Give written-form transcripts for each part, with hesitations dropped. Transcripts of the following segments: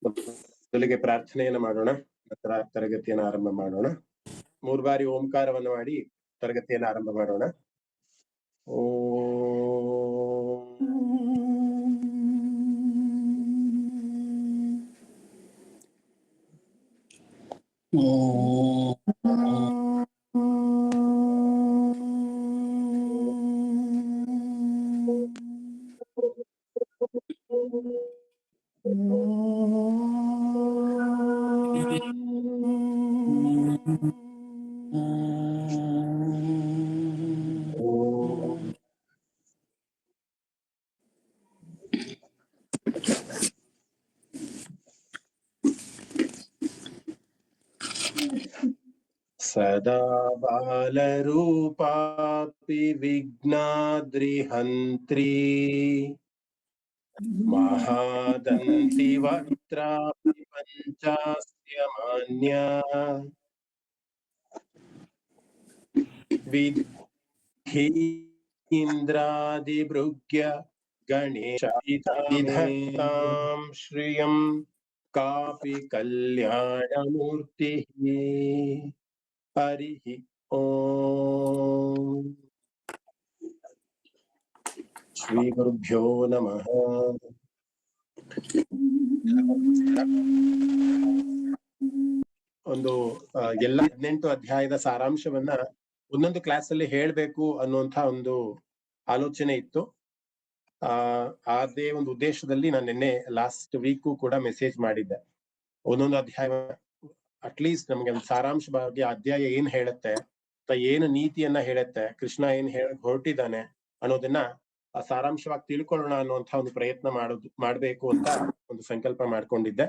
ಮೊದಲಿಗೆ ಪ್ರಾರ್ಥನೆಯನ್ನು ಮಾಡೋಣ, ನಂತರ ತರಗತಿಯನ್ನು ಆರಂಭ ಮಾಡೋಣ. 3 ಬಾರಿ ಓಂಕಾರವನ್ನು ಮಾಡಿ ತರಗತಿಯನ್ನು ಆರಂಭ ಮಾಡೋಣ. ಸದಾ ಬಾಲರೂಪಾಪಿ ವಿಘ್ನಾದ್ರಿಹಂತ್ರಿ ಮಹಾದಂತಿ ವಕ್ತ್ರಾಪಿ ಪಂಚಾಸ್ಯ ಮಾನ್ಯ ವಿಧೀಂದ್ರಾದಿಭೃಗ್ಯ ಗಣೇಶಾಂ ಶ್ರಿಯಂ ಕಾಪಿ ಕಲ್ಯಾಣಮೂರ್ತಿ. ಹರಿ ಓಂ. ಶ್ರೀ ಗುರುಭ್ಯೋ ನಮಃ. ಒಂದು ಎಲ್ಲ 18 ಅಧ್ಯಾಯದ ಸಾರಾಂಶವನ್ನ ಒಂದೊಂದು ಕ್ಲಾಸ್ ಅಲ್ಲಿ ಹೇಳ್ಬೇಕು ಅನ್ನುವಂತ ಒಂದು ಆಲೋಚನೆ ಇತ್ತು. ಅದೇ ಒಂದು ಉದ್ದೇಶದಲ್ಲಿ ನಾನು ನಿನ್ನೆ ಲಾಸ್ಟ್ ವೀಕು ಕೂಡ ಮೆಸೇಜ್ ಮಾಡಿದ್ದೆ. ಒಂದೊಂದು ಅಧ್ಯಾಯ ಅಟ್ಲೀಸ್ಟ್ ನಮ್ಗೆ ಒಂದು ಸಾರಾಂಶ ಬಗ್ಗೆ ಅಧ್ಯಾಯ ಏನ್ ಹೇಳುತ್ತೆ, ಏನು ನೀತಿಯನ್ನ ಹೇಳುತ್ತೆ, ಕೃಷ್ಣ ಏನ್ ಹೊರಟಿದ್ದಾನೆ ಅನ್ನೋದನ್ನ ಸಾರಾಂಶವಾಗಿ ತಿಳ್ಕೊಳ್ಳೋಣ ಅನ್ನುವಂತ ಒಂದು ಪ್ರಯತ್ನ ಮಾಡ್ಬೇಕು ಅಂತ ಒಂದು ಸಂಕಲ್ಪ ಮಾಡ್ಕೊಂಡಿದ್ದೆ.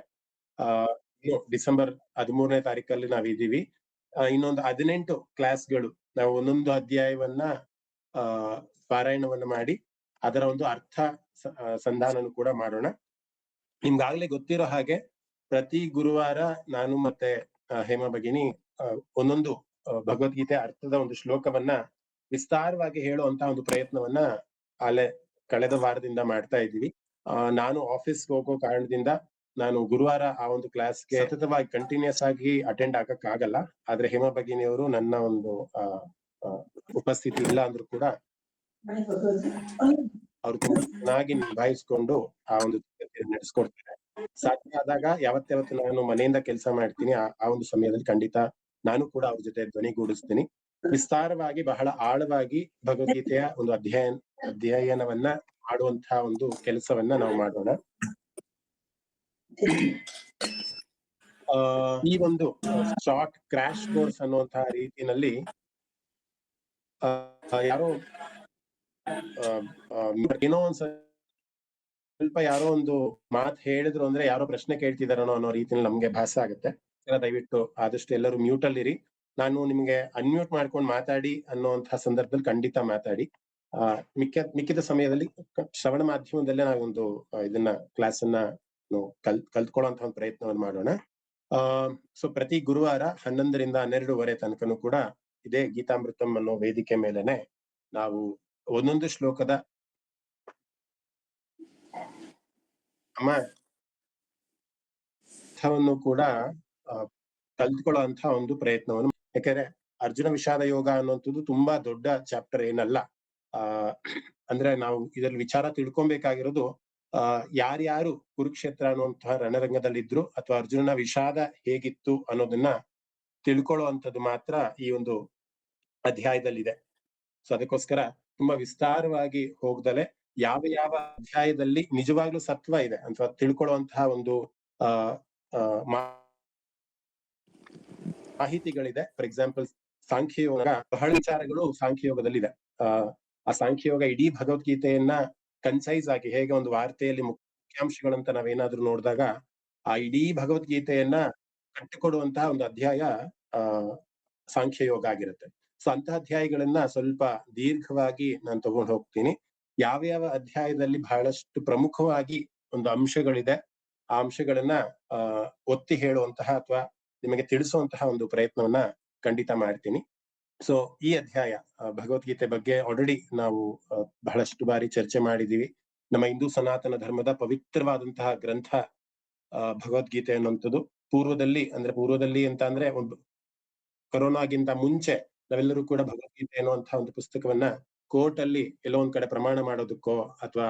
ಡಿಸೆಂಬರ್ 13ನೇ ತಾರೀಕಲ್ಲಿ ನಾವಿದ್ದೀವಿ. ಇನ್ನೊಂದು 18 ಕ್ಲಾಸ್ಗಳು ನಾವು ಒಂದೊಂದು ಅಧ್ಯಾಯವನ್ನ ಪಾರಾಯಣವನ್ನ ಮಾಡಿ ಅದರ ಒಂದು ಅರ್ಥ ಸಂಧಾನನು ಕೂಡ ಮಾಡೋಣ. ನಿಮ್ಗಾಗ್ಲೇ ಗೊತ್ತಿರೋ ಹಾಗೆ ಪ್ರತಿ ಗುರುವಾರ ನಾನು ಮತ್ತೆ ಹೇಮಾ ಭಗಿನಿ ಒಂದೊಂದು ಭಗವದ್ಗೀತೆ ಅರ್ಥದ ಒಂದು ಶ್ಲೋಕವನ್ನ ವಿಸ್ತಾರವಾಗಿ ಹೇಳುವಂತ ಒಂದು ಪ್ರಯತ್ನವನ್ನ ಕಳೆದ ವಾರದಿಂದ ಮಾಡ್ತಾ ಇದ್ದೀವಿ. ನಾನು ಆಫೀಸ್ಗೆ ಹೋಗೋ ಕಾರಣದಿಂದ ನಾನು ಗುರುವಾರ ಆ ಒಂದು ಕ್ಲಾಸ್ಗೆ ಸತತವಾಗಿ ಕಂಟಿನ್ಯೂಸ್ ಆಗಿ ಅಟೆಂಡ್ ಆಗಕ್ಕಾಗಲ್ಲ. ಆದ್ರೆ ಹೇಮಾ ಭಗಿನಿಯವರು ನನ್ನ ಒಂದು ಉಪಸ್ಥಿತಿ ಇಲ್ಲ ಅಂದ್ರೂ ಕೂಡ ಅವ್ರು ತುಂಬಾ ಚೆನ್ನಾಗಿ ನಿಭಾಯಿಸ್ಕೊಂಡು ಆ ಒಂದು ನಡೆಸ್ಕೊಡ್ತಾರೆ. ಸಾಧ್ಯ ಆದಾಗ ಯಾವತ್ತು ನಾನು ಮನೆಯಿಂದ ಕೆಲಸ ಮಾಡ್ತೀನಿ ಆ ಒಂದು ಸಮಯದಲ್ಲಿ ಖಂಡಿತ ನಾನು ಕೂಡ ಅವ್ರ ಜೊತೆ ಧ್ವನಿಗೂಡಿಸ್ತೀನಿ. ವಿಸ್ತಾರವಾಗಿ ಬಹಳ ಆಳವಾಗಿ ಭಗವದ್ಗೀತೆಯ ಒಂದು ಅಧ್ಯಯನವನ್ನ ಮಾಡುವಂತಹ ಒಂದು ಕೆಲಸವನ್ನ ನಾವು ಮಾಡೋಣ. ಈ ಒಂದು ಶಾರ್ಟ್ ಕ್ರಾಶ್ ಕೋರ್ಸ್ ಅನ್ನುವಂತಹ ರೀತಿಯಲ್ಲಿ ಯಾರೋ ಏನೋ ಒಂದ್ ಸ್ವಲ್ಪ ಯಾರೋ ಒಂದು ಮಾತು ಹೇಳಿದ್ರು ಅಂದ್ರೆ ಯಾರೋ ಪ್ರಶ್ನೆ ಕೇಳ್ತಿದಾರೋ ಅನ್ನೋ ರೀತಿಯಲ್ಲಿ ನಮ್ಗೆ ಭಾಸ ಆಗುತ್ತೆ. ದಯವಿಟ್ಟು ಆದಷ್ಟು ಎಲ್ಲರೂ ಮ್ಯೂಟ್ ಅಲ್ಲಿ ಇರಿ. ನಾನು ನಿಮ್ಗೆ ಅನ್ಮ್ಯೂಟ್ ಮಾಡ್ಕೊಂಡು ಮಾತಾಡಿ ಅನ್ನುವಂತಹ ಸಂದರ್ಭದಲ್ಲಿ ಖಂಡಿತ ಮಾತಾಡಿ. ಮಿಕ್ಕಿದ ಸಮಯದಲ್ಲಿ ಶ್ರವಣ ಮಾಧ್ಯಮದಲ್ಲೇ ನಾವೊಂದು ಇದನ್ನ ಕ್ಲಾಸ್ ಅನ್ನ ಕಲ್ತ್ಕೊಳ್ಳುವಂತಹ ಒಂದು ಪ್ರಯತ್ನವನ್ನು ಮಾಡೋಣ. ಸೊ ಪ್ರತಿ ಗುರುವಾರ 11ರಿಂದ 12:30 ತನಕನೂ ಕೂಡ ಇದೇ ಗೀತಾಮೃತಂ ಅನ್ನೋ ವೇದಿಕೆ ಮೇಲೆನೆ ನಾವು ಒಂದೊಂದು ಶ್ಲೋಕದ ಅರ್ಥವನ್ನು ಕೂಡ ಕಲ್ತ್ಕೊಳ್ಳುವಂತ ಒಂದು ಪ್ರಯತ್ನವನ್ನು, ಯಾಕಂದ್ರೆ ಅರ್ಜುನ ವಿಷಾದ ಯೋಗ ಅನ್ನುವಂಥದ್ದು ತುಂಬಾ ದೊಡ್ಡ ಚಾಪ್ಟರ್ ಏನಲ್ಲ. ಅಂದ್ರೆ ನಾವು ಇದರಲ್ಲಿ ವಿಚಾರ ತಿಳ್ಕೊಬೇಕಾಗಿರೋದು ಯಾರ್ಯಾರು ಕುರುಕ್ಷೇತ್ರ ಅನ್ನುವಂತಹ ರಣರಂಗದಲ್ಲಿದ್ರು ಅಥವಾ ಅರ್ಜುನನ ವಿಷಾದ ಹೇಗಿತ್ತು ಅನ್ನೋದನ್ನ ತಿಳ್ಕೊಳ್ಳುವಂಥದ್ದು ಮಾತ್ರ ಈ ಒಂದು ಅಧ್ಯಾಯದಲ್ಲಿದೆ. ಸೊ ಅದಕ್ಕೋಸ್ಕರ ತುಂಬಾ ವಿಸ್ತಾರವಾಗಿ ಹೋಗ್ದಲೆ ಯಾವ ಅಧ್ಯಾಯದಲ್ಲಿ ನಿಜವಾಗ್ಲೂ ಸತ್ವ ಇದೆ ಅಥವಾ ತಿಳ್ಕೊಳ್ಳುವಂತಹ ಒಂದು ಮಾಹಿತಿಗಳಿದೆ. ಫಾರ್ ಎಕ್ಸಾಂಪಲ್ ಸಾಂಖ್ಯಯೋಗ, ಬಹಳ ವಿಚಾರಗಳು ಸಾಂಖ್ಯಯೋಗದಲ್ಲಿದೆ. ಆ ಸಾಂಖ್ಯಯೋಗ ಇಡೀ ಭಗವದ್ಗೀತೆಯನ್ನ ಕನ್ಸೈಸ್ ಆಗಿ ಹೇಗೆ ಒಂದು ವಾರ್ತೆಯಲ್ಲಿ ಮುಖ್ಯಾಂಶಗಳಂತ ನಾವೇನಾದ್ರೂ ನೋಡಿದಾಗ ಆ ಇಡೀ ಭಗವದ್ಗೀತೆಯನ್ನ ಕಟ್ಟಿಕೊಡುವಂತಹ ಒಂದು ಅಧ್ಯಾಯ ಸಾಂಖ್ಯಯೋಗ ಆಗಿರುತ್ತೆ. ಸೊ ಅಂತಹ ಅಧ್ಯಾಯಗಳನ್ನ ಸ್ವಲ್ಪ ದೀರ್ಘವಾಗಿ ನಾನು ತಗೊಂಡು ಹೋಗ್ತೀನಿ. ಯಾವ ಅಧ್ಯಾಯದಲ್ಲಿ ಬಹಳಷ್ಟು ಪ್ರಮುಖವಾಗಿ ಒಂದು ಅಂಶಗಳಿದೆ, ಆ ಅಂಶಗಳನ್ನ ಒತ್ತಿ ಹೇಳುವಂತಹ ಅಥವಾ ನಿಮಗೆ ತಿಳಿಸುವಂತಹ ಒಂದು ಪ್ರಯತ್ನವನ್ನ ಖಂಡಿತ ಮಾಡ್ತೀನಿ. ಸೊ ಈ ಅಧ್ಯಾಯ ಭಗವದ್ಗೀತೆ ಬಗ್ಗೆ ಆಲ್ರೆಡಿ ನಾವು ಬಹಳಷ್ಟು ಬಾರಿ ಚರ್ಚೆ ಮಾಡಿದೀವಿ. ನಮ್ಮ ಹಿಂದೂ ಸನಾತನ ಧರ್ಮದ ಪವಿತ್ರವಾದಂತಹ ಗ್ರಂಥ ಭಗವದ್ಗೀತೆ ಅನ್ನುವಂಥದ್ದು ಪೂರ್ವದಲ್ಲಿ ಅಂತ ಅಂದ್ರೆ ಒಂದು ಕೊರೋನಾಗಿಂತ ಮುಂಚೆ ನಾವೆಲ್ಲರೂ ಕೂಡ ಭಗವದ್ಗೀತೆ ಅನ್ನುವಂತಹ ಒಂದು ಪುಸ್ತಕವನ್ನ ಕೋರ್ಟ್ ಅಲ್ಲಿ ಎಲ್ಲೋ ಒಂದ್ ಕಡೆ ಪ್ರಮಾಣ ಮಾಡೋದಕ್ಕೋ ಅಥವಾ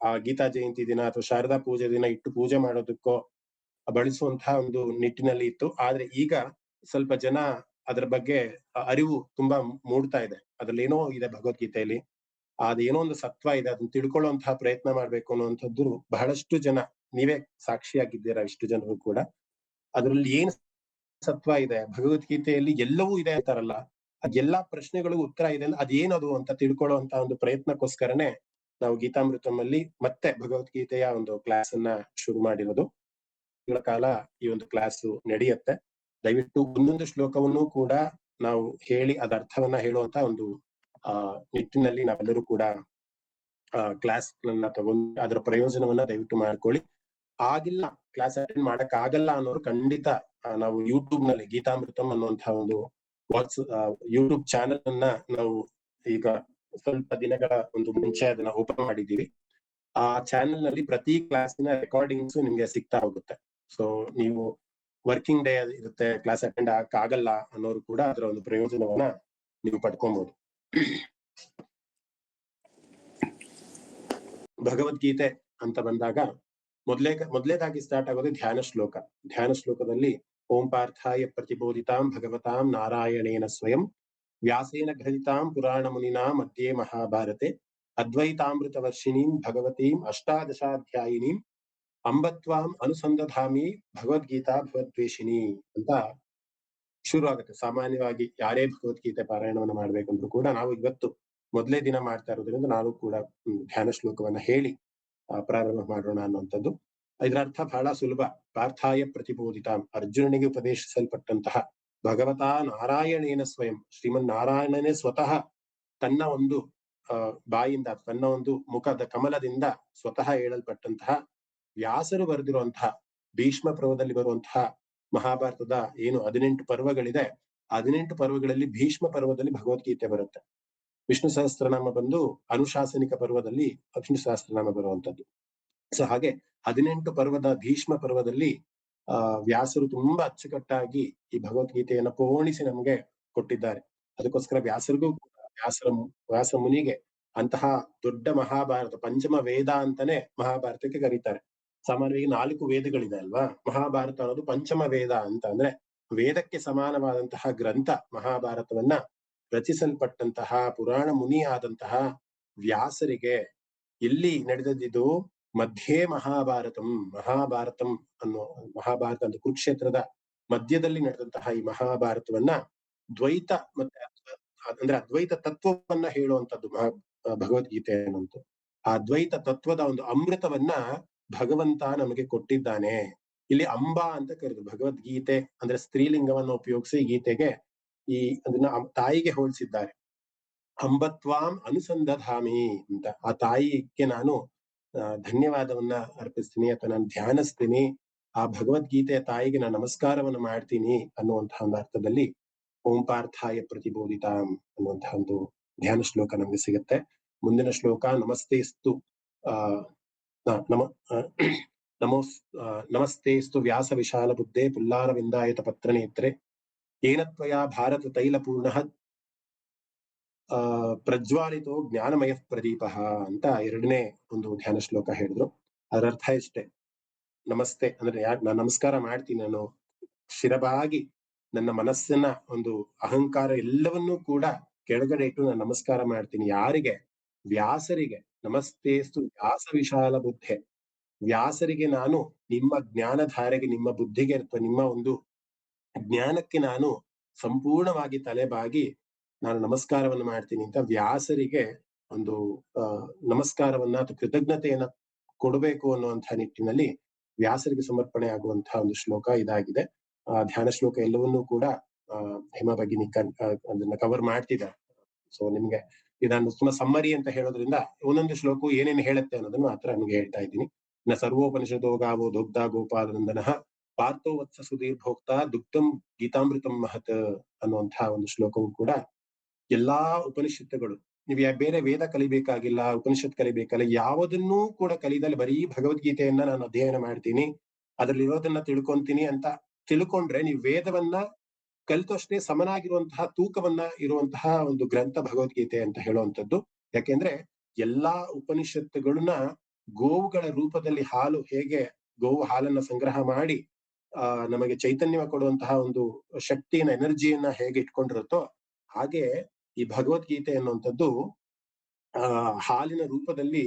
ಆ ಗೀತಾ ಜಯಂತಿ ದಿನ ಅಥವಾ ಶಾರದಾ ಪೂಜೆ ದಿನ ಇಟ್ಟು ಪೂಜೆ ಮಾಡೋದಕ್ಕೋ ಬಳಸುವಂತಹ ಒಂದು ನಿಟ್ಟಿನಲ್ಲಿ ಇತ್ತು. ಆದ್ರೆ ಈಗ ಸ್ವಲ್ಪ ಜನ ಅದರ ಬಗ್ಗೆ ಅರಿವು ತುಂಬಾ ಮೂಡ್ತಾ ಇದೆ. ಅದ್ರಲ್ಲಿ ಏನೋ ಇದೆ ಭಗವದ್ಗೀತೆಯಲ್ಲಿ, ಅದೇನೋ ಒಂದು ಸತ್ವ ಇದೆ, ಅದನ್ನ ತಿಳ್ಕೊಳ್ಳುವಂತಹ ಪ್ರಯತ್ನ ಮಾಡ್ಬೇಕು ಅನ್ನುವಂಥದ್ದು ಬಹಳಷ್ಟು ಜನ, ನೀವೇ ಸಾಕ್ಷಿಯಾಗಿದ್ದೀರಾ ಇಷ್ಟು ಜನರು ಕೂಡ. ಅದ್ರಲ್ಲಿ ಏನ್ ಸತ್ವ ಇದೆ, ಭಗವದ್ಗೀತೆಯಲ್ಲಿ ಎಲ್ಲವೂ ಇದೆ ಅಂತಾರಲ್ಲ, ಎಲ್ಲಾ ಪ್ರಶ್ನೆಗಳಿಗೂ ಉತ್ತರ ಇದೆ ಅಂದ್ರೆ ಅದೇನದು ಅಂತ ತಿಳ್ಕೊಳ್ಳುವಂತ ಒಂದು ಪ್ರಯತ್ನಕ್ಕೋಸ್ಕರನೇ ನಾವು ಗೀತಾಮೃತಮಲ್ಲಿ ಮತ್ತೆ ಭಗವದ್ಗೀತೆಯ ಒಂದು ಕ್ಲಾಸ್ ಅನ್ನ ಶುರು ಮಾಡಿರೋದು. ಕಾಲ ಈ ಒಂದು ಕ್ಲಾಸ್ ನಡೆಯುತ್ತೆ. ದಯವಿಟ್ಟು ಒಂದೊಂದು ಶ್ಲೋಕವನ್ನು ಕೂಡ ನಾವು ಹೇಳಿ ಅದ ಅರ್ಥವನ್ನ ಹೇಳುವಂತ ಒಂದು ನಿಟ್ಟಿನಲ್ಲಿ ನಾವೆಲ್ಲರೂ ಕೂಡ ಕ್ಲಾಸ್ ಗಳನ್ನ ತಗೊಂಡು ಅದರ ಪ್ರಯೋಜನವನ್ನ ದಯವಿಟ್ಟು ಮಾಡ್ಕೊಳ್ಳಿ. ಆಗಿಲ್ಲ, ಕ್ಲಾಸ್ ಅಟೆಂಡ್ ಮಾಡಕ್ ಆಗಲ್ಲ ಅನ್ನೋರು ಖಂಡಿತ ನಾವು ಯೂಟ್ಯೂಬ್ ನಲ್ಲಿ ಗೀತಾಮೃತಂ ಅನ್ನುವಂತಹ ಒಂದು ಯೂಟ್ಯೂಬ್ ಚಾನೆಲ್ ಅನ್ನ ನಾವು ಈಗ ಸ್ವಲ್ಪ ದಿನಗಳ ಒಂದು ಮುಂಚೆ ಅದನ್ನ ಓಪನ್ ಮಾಡಿದೀವಿ. ಆ ಚಾನೆಲ್ ನಲ್ಲಿ ಪ್ರತಿ ಕ್ಲಾಸಿನ ರೆಕಾರ್ಡಿಂಗ್ಸ್ ನಿಮ್ಗೆ ಸಿಗ್ತಾ ಹೋಗುತ್ತೆ. ಸೊ ನೀವು ವರ್ಕಿಂಗ್ ಡೇ ಇರುತ್ತೆ, ಕ್ಲಾಸ್ ಅಟೆಂಡ್ ಆಗಲ್ಲ ಅನ್ನೋರು ಕೂಡ ಅದರ ಒಂದು ಪ್ರಯೋಜನವನ್ನ ನೀವು ಪಡ್ಕೊಬಹುದು. ಭಗವದ್ಗೀತೆ ಅಂತ ಬಂದಾಗ ಮೊದಲೇದಾಗಿ ಸ್ಟಾರ್ಟ್ ಆಗೋದು ಧ್ಯಾನ ಶ್ಲೋಕ. ಧ್ಯಾನ ಶ್ಲೋಕದಲ್ಲಿ ಓಂ ಪಾರ್ಥಾಯ ಪ್ರತಿಬೋಧಿತಾಂ ಭಗವತಾಂ ನಾರಾಯಣೇನ ಸ್ವಯಂ ವ್ಯಾಸೇನ ಗ್ರಹಿತಾಂ ಪುರಾಣ ಮುನಿನಾ ಮಧ್ಯೆ ಮಹಾಭಾರತೆ ಅದ್ವೈತಾಮೃತ ವರ್ಷಿಣೀಂ ಭಗವತೀಂ ಅಷ್ಟಾದಶಾಧ್ಯಾಯಿನೀಂ ಅಂಬತ್ವಾಂ ಅನುಸಂಧಾಮಿ ಭಗವದ್ಗೀತಾ ಭಗವದ್ವೇಷಿಣಿ ಅಂತ ಶುರು ಆಗುತ್ತೆ. ಸಾಮಾನ್ಯವಾಗಿ ಯಾರೇ ಭಗವದ್ಗೀತೆ ಪಾರಾಯಣವನ್ನು ಮಾಡ್ಬೇಕಂದ್ರೂ ಕೂಡ ನಾವು ಇವತ್ತು ಮೊದಲೇ ದಿನ ಮಾಡ್ತಾ ಇರೋದ್ರಿಂದ ನಾವು ಕೂಡ ಧ್ಯಾನ ಶ್ಲೋಕವನ್ನ ಹೇಳಿ ಪ್ರಾರಂಭ ಮಾಡೋಣ ಅನ್ನುವಂಥದ್ದು. ಇದರ ಅರ್ಥ ಬಹಳ ಸುಲಭ. ಪಾರ್ಥಾಯ ಪ್ರತಿಬೋಧಿತಾಂ, ಅರ್ಜುನನಿಗೆ ಉಪದೇಶಿಸಲ್ಪಟ್ಟಂತಹ ಭಗವತಾ ನಾರಾಯಣೇನ ಸ್ವಯಂ, ಶ್ರೀಮನ್ ನಾರಾಯಣನೇ ಸ್ವತಃ ತನ್ನ ಒಂದು ಬಾಯಿಂದ, ತನ್ನ ಒಂದು ಮುಖದ ಕಮಲದಿಂದ ಸ್ವತಃ ಹೇಳಲ್ಪಟ್ಟಂತಹ, ವ್ಯಾಸರು ಬರೆದಿರುವಂತಹ ಭೀಷ್ಮ ಪರ್ವದಲ್ಲಿ ಬರುವಂತಹ ಮಹಾಭಾರತದ ಏನು 18 ಪರ್ವಗಳಿದೆ, 18 ಪರ್ವಗಳಲ್ಲಿ ಭೀಷ್ಮ ಪರ್ವದಲ್ಲಿ ಭಗವದ್ಗೀತೆ ಬರುತ್ತೆ. ವಿಷ್ಣು ಸಹಸ್ರನಾಮ ಬಂದು ಅನುಶಾಸನಿಕ ಪರ್ವದಲ್ಲಿ ವಿಷ್ಣು ಸಹಸ್ರನಾಮ ಬರುವಂತದ್ದು. ಸೊ ಹಾಗೆ 18 ಪರ್ವದ ಭೀಷ್ಮ ಪರ್ವದಲ್ಲಿ ವ್ಯಾಸರು ತುಂಬಾ ಅಚ್ಚುಕಟ್ಟಾಗಿ ಈ ಭಗವದ್ಗೀತೆಯನ್ನ ಪೋಣಿಸಿ ನಮ್ಗೆ ಕೊಟ್ಟಿದ್ದಾರೆ. ಅದಕ್ಕೋಸ್ಕರ ವ್ಯಾಸ ಮುನಿಗೆ ಅಂತಹ ದೊಡ್ಡ ಮಹಾಭಾರತ, ಪಂಚಮ ವೇದ ಅಂತಾನೆ ಮಹಾಭಾರತಕ್ಕೆ ಕರೀತಾರೆ. ಸಾಮಾನ್ಯವಾಗಿ 4 ವೇದಗಳಿದೆ ಅಲ್ವಾ, ಮಹಾಭಾರತ ಅನ್ನೋದು ಪಂಚಮ ವೇದ ಅಂತ. ಅಂದ್ರೆ ವೇದಕ್ಕೆ ಸಮಾನವಾದಂತಹ ಗ್ರಂಥ ಮಹಾಭಾರತವನ್ನ ರಚಿಸಲ್ಪಟ್ಟಂತಹ ಪುರಾಣ ಮುನಿ ಆದಂತಹ ವ್ಯಾಸರಿಗೆ ಎಲ್ಲಿ ನಡೆದದ್ದು ಮಧ್ಯೆ ಮಹಾಭಾರತಂ ಅನ್ನೋ ಮಹಾಭಾರತ ಅಂತ ಕುರುಕ್ಷೇತ್ರದ ಮಧ್ಯದಲ್ಲಿ ನಡೆದಂತಹ ಈ ಮಹಾಭಾರತವನ್ನ ದ್ವೈತ ಮತ್ತೆ ಅಂದ್ರೆ ಅದ್ವೈತ ತತ್ವವನ್ನ ಹೇಳುವಂತದ್ದು ಭಗವದ್ಗೀತೆ ಅನ್ನುವಂಥ ಆ ಅದ್ವೈತ ತತ್ವದ ಒಂದು ಅಮೃತವನ್ನ ಭಗವಂತ ನಮಗೆ ಕೊಟ್ಟಿದ್ದಾನೆ. ಇಲ್ಲಿ ಅಂಬಾ ಅಂತ ಕರೆದು ಭಗವದ್ಗೀತೆ ಅಂದ್ರೆ ಸ್ತ್ರೀಲಿಂಗವನ್ನು ಉಪಯೋಗಿಸಿ ಗೀತೆಗೆ ಅದನ್ನ ತಾಯಿಗೆ ಹೋಲಿಸಿದ್ದಾರೆ. ಅಂಬತ್ವಾಂ ಅನುಸಂಧಾಮಿ ಅಂತ, ಆ ತಾಯಿಗೆ ನಾನು ಧನ್ಯವಾದವನ್ನ ಅರ್ಪಿಸ್ತೀನಿ ಅಥವಾ ನಾನು ಧ್ಯಾನಿಸ್ತೀನಿ, ಆ ಭಗವದ್ಗೀತೆಯ ತಾಯಿಗೆ ನಾನು ನಮಸ್ಕಾರವನ್ನು ಮಾಡ್ತೀನಿ ಅನ್ನುವಂತಹ ಒಂದು ಅರ್ಥದಲ್ಲಿ ಓಂ ಪಾರ್ಥಾಯ ಪ್ರತಿಬೋಧಿತಾಂ ಅನ್ನುವಂತಹ ಒಂದು ಧ್ಯಾನ ಶ್ಲೋಕ ನಮ್ಗೆ ಸಿಗುತ್ತೆ. ಮುಂದಿನ ಶ್ಲೋಕ ನಮಸ್ತೇಸ್ತು ನಮಸ್ತೇಸ್ತು ವ್ಯಾಸ ವಿಶಾಲ ಬುದ್ಧೆ ಪುಲ್ಲಾರವಿಂದಾಯತ ಪತ್ರ ನೇತ್ರೆ ಏನ ತ್ವಯಾ ಭಾರತ ತೈಲ ಪೂರ್ಣ ಪ್ರಜ್ವಾಲಿತೋ ಜ್ಞಾನಮಯ ಪ್ರದೀಪ ಅಂತ 2ನೇ ಒಂದು ಧ್ಯಾನ ಶ್ಲೋಕ ಹೇಳಿದ್ರು. ಅದರ ಅರ್ಥ ಇಷ್ಟೇ, ನಮಸ್ತೆ ಅಂದ್ರೆ ನಾನು ನಮಸ್ಕಾರ ಮಾಡ್ತೀನಿ, ನಾನು ಶಿರಬಾಗಿ ನನ್ನ ಮನಸ್ಸನ್ನ ಒಂದು ಅಹಂಕಾರ ಎಲ್ಲವನ್ನೂ ಕೂಡ ಕೆಳಗಡೆ ಇಟ್ಟು ನಾನು ನಮಸ್ಕಾರ ಮಾಡ್ತೀನಿ. ಯಾರಿಗೆ? ವ್ಯಾಸರಿಗೆ. ನಮಸ್ತೇಸ್ತು ವ್ಯಾಸ ವಿಶಾಲ ಬುದ್ಧೆ, ವ್ಯಾಸರಿಗೆ ನಾನು ನಿಮ್ಮ ಜ್ಞಾನಧಾರೆಗೆ, ನಿಮ್ಮ ಬುದ್ಧಿಗೆ ಅಥವಾ ನಿಮ್ಮ ಒಂದು ಜ್ಞಾನಕ್ಕೆ ನಾನು ಸಂಪೂರ್ಣವಾಗಿ ತಲೆಬಾಗಿ ನಾನು ನಮಸ್ಕಾರವನ್ನು ಮಾಡ್ತೀನಿ ಅಂತ ವ್ಯಾಸರಿಗೆ ಒಂದು ನಮಸ್ಕಾರವನ್ನ ಅಥವಾ ಕೃತಜ್ಞತೆಯನ್ನ ಕೊಡಬೇಕು ಅನ್ನುವಂತಹ ನಿಟ್ಟಿನಲ್ಲಿ ವ್ಯಾಸರಿಗೆ ಸಮರ್ಪಣೆ ಆಗುವಂತಹ ಒಂದು ಶ್ಲೋಕ ಇದಾಗಿದೆ. ಧ್ಯಾನ ಶ್ಲೋಕ ಎಲ್ಲವನ್ನೂ ಕೂಡ ಹೇಮಾ ಭಗಿನಿ ಅದನ್ನ ಕವರ್ ಮಾಡ್ತಿದ್ದಾರೆ. ಸೊ ನಿಮ್ಗೆ ಇದನ್ನು ತುಂಬಾ ಸಮ್ಮರಿ ಅಂತ ಹೇಳೋದ್ರಿಂದ ಒಂದೊಂದು ಶ್ಲೋಕವು ಏನೇನು ಹೇಳುತ್ತೆ ಅನ್ನೋದನ್ನು ಮಾತ್ರ ನಿಮ್ಗೆ ಹೇಳ್ತಾ ಇದ್ದೀನಿ. ನ ಸರ್ವೋಪನಿಷದೋ ಗಾವೋ ದುಗ್ಧ ಗೋಪಾಲನಂದನಃ ಪಾರ್ಥೋ ವತ್ಸ ಸುಧೀರ್ ಭೋಕ್ತ ದುಗ್ಧಂ ಗೀತಾಮೃತಂ ಮಹತ್ ಅನ್ನುವಂತಹ ಒಂದು ಶ್ಲೋಕವು ಕೂಡ ಎಲ್ಲಾ ಉಪನಿಷತ್ತುಗಳು, ನೀವು ಬೇರೆ ವೇದ ಕಲಿಬೇಕಾಗಿಲ್ಲ, ಉಪನಿಷತ್ ಕಲಿಬೇಕಲ್ಲ, ಯಾವುದನ್ನೂ ಕೂಡ ಕಲಿದಲ್ಲಿ ಬರೀ ಭಗವದ್ಗೀತೆಯನ್ನ ನಾನು ಅಧ್ಯಯನ ಮಾಡ್ತೀನಿ, ಅದ್ರಲ್ಲಿ ಇರೋದನ್ನ ತಿಳ್ಕೊಂತೀನಿ ಅಂತ ತಿಳ್ಕೊಂಡ್ರೆ ನೀವು ವೇದವನ್ನ ಕಲಿತಷ್ಟೇ ಸಮನಾಗಿರುವಂತಹ ತೂಕವನ್ನ ಇರುವಂತಹ ಒಂದು ಗ್ರಂಥ ಭಗವದ್ಗೀತೆ ಅಂತ ಹೇಳುವಂಥದ್ದು. ಯಾಕೆಂದ್ರೆ ಎಲ್ಲಾ ಉಪನಿಷತ್ತುಗಳನ್ನ ಗೋವುಗಳ ರೂಪದಲ್ಲಿ ಹಾಲು ಹೇಗೆ ಗೋವು ಹಾಲನ್ನ ಸಂಗ್ರಹ ಮಾಡಿ ನಮಗೆ ಚೈತನ್ಯ ಕೊಡುವಂತಹ ಒಂದು ಶಕ್ತಿಯನ್ನ ಎನರ್ಜಿಯನ್ನ ಹೇಗೆ ಇಟ್ಕೊಂಡಿರುತ್ತೋ ಹಾಗೆ ಈ ಭಗವದ್ಗೀತೆ ಅನ್ನುವಂಥದ್ದು ಹಾಲಿನ ರೂಪದಲ್ಲಿ,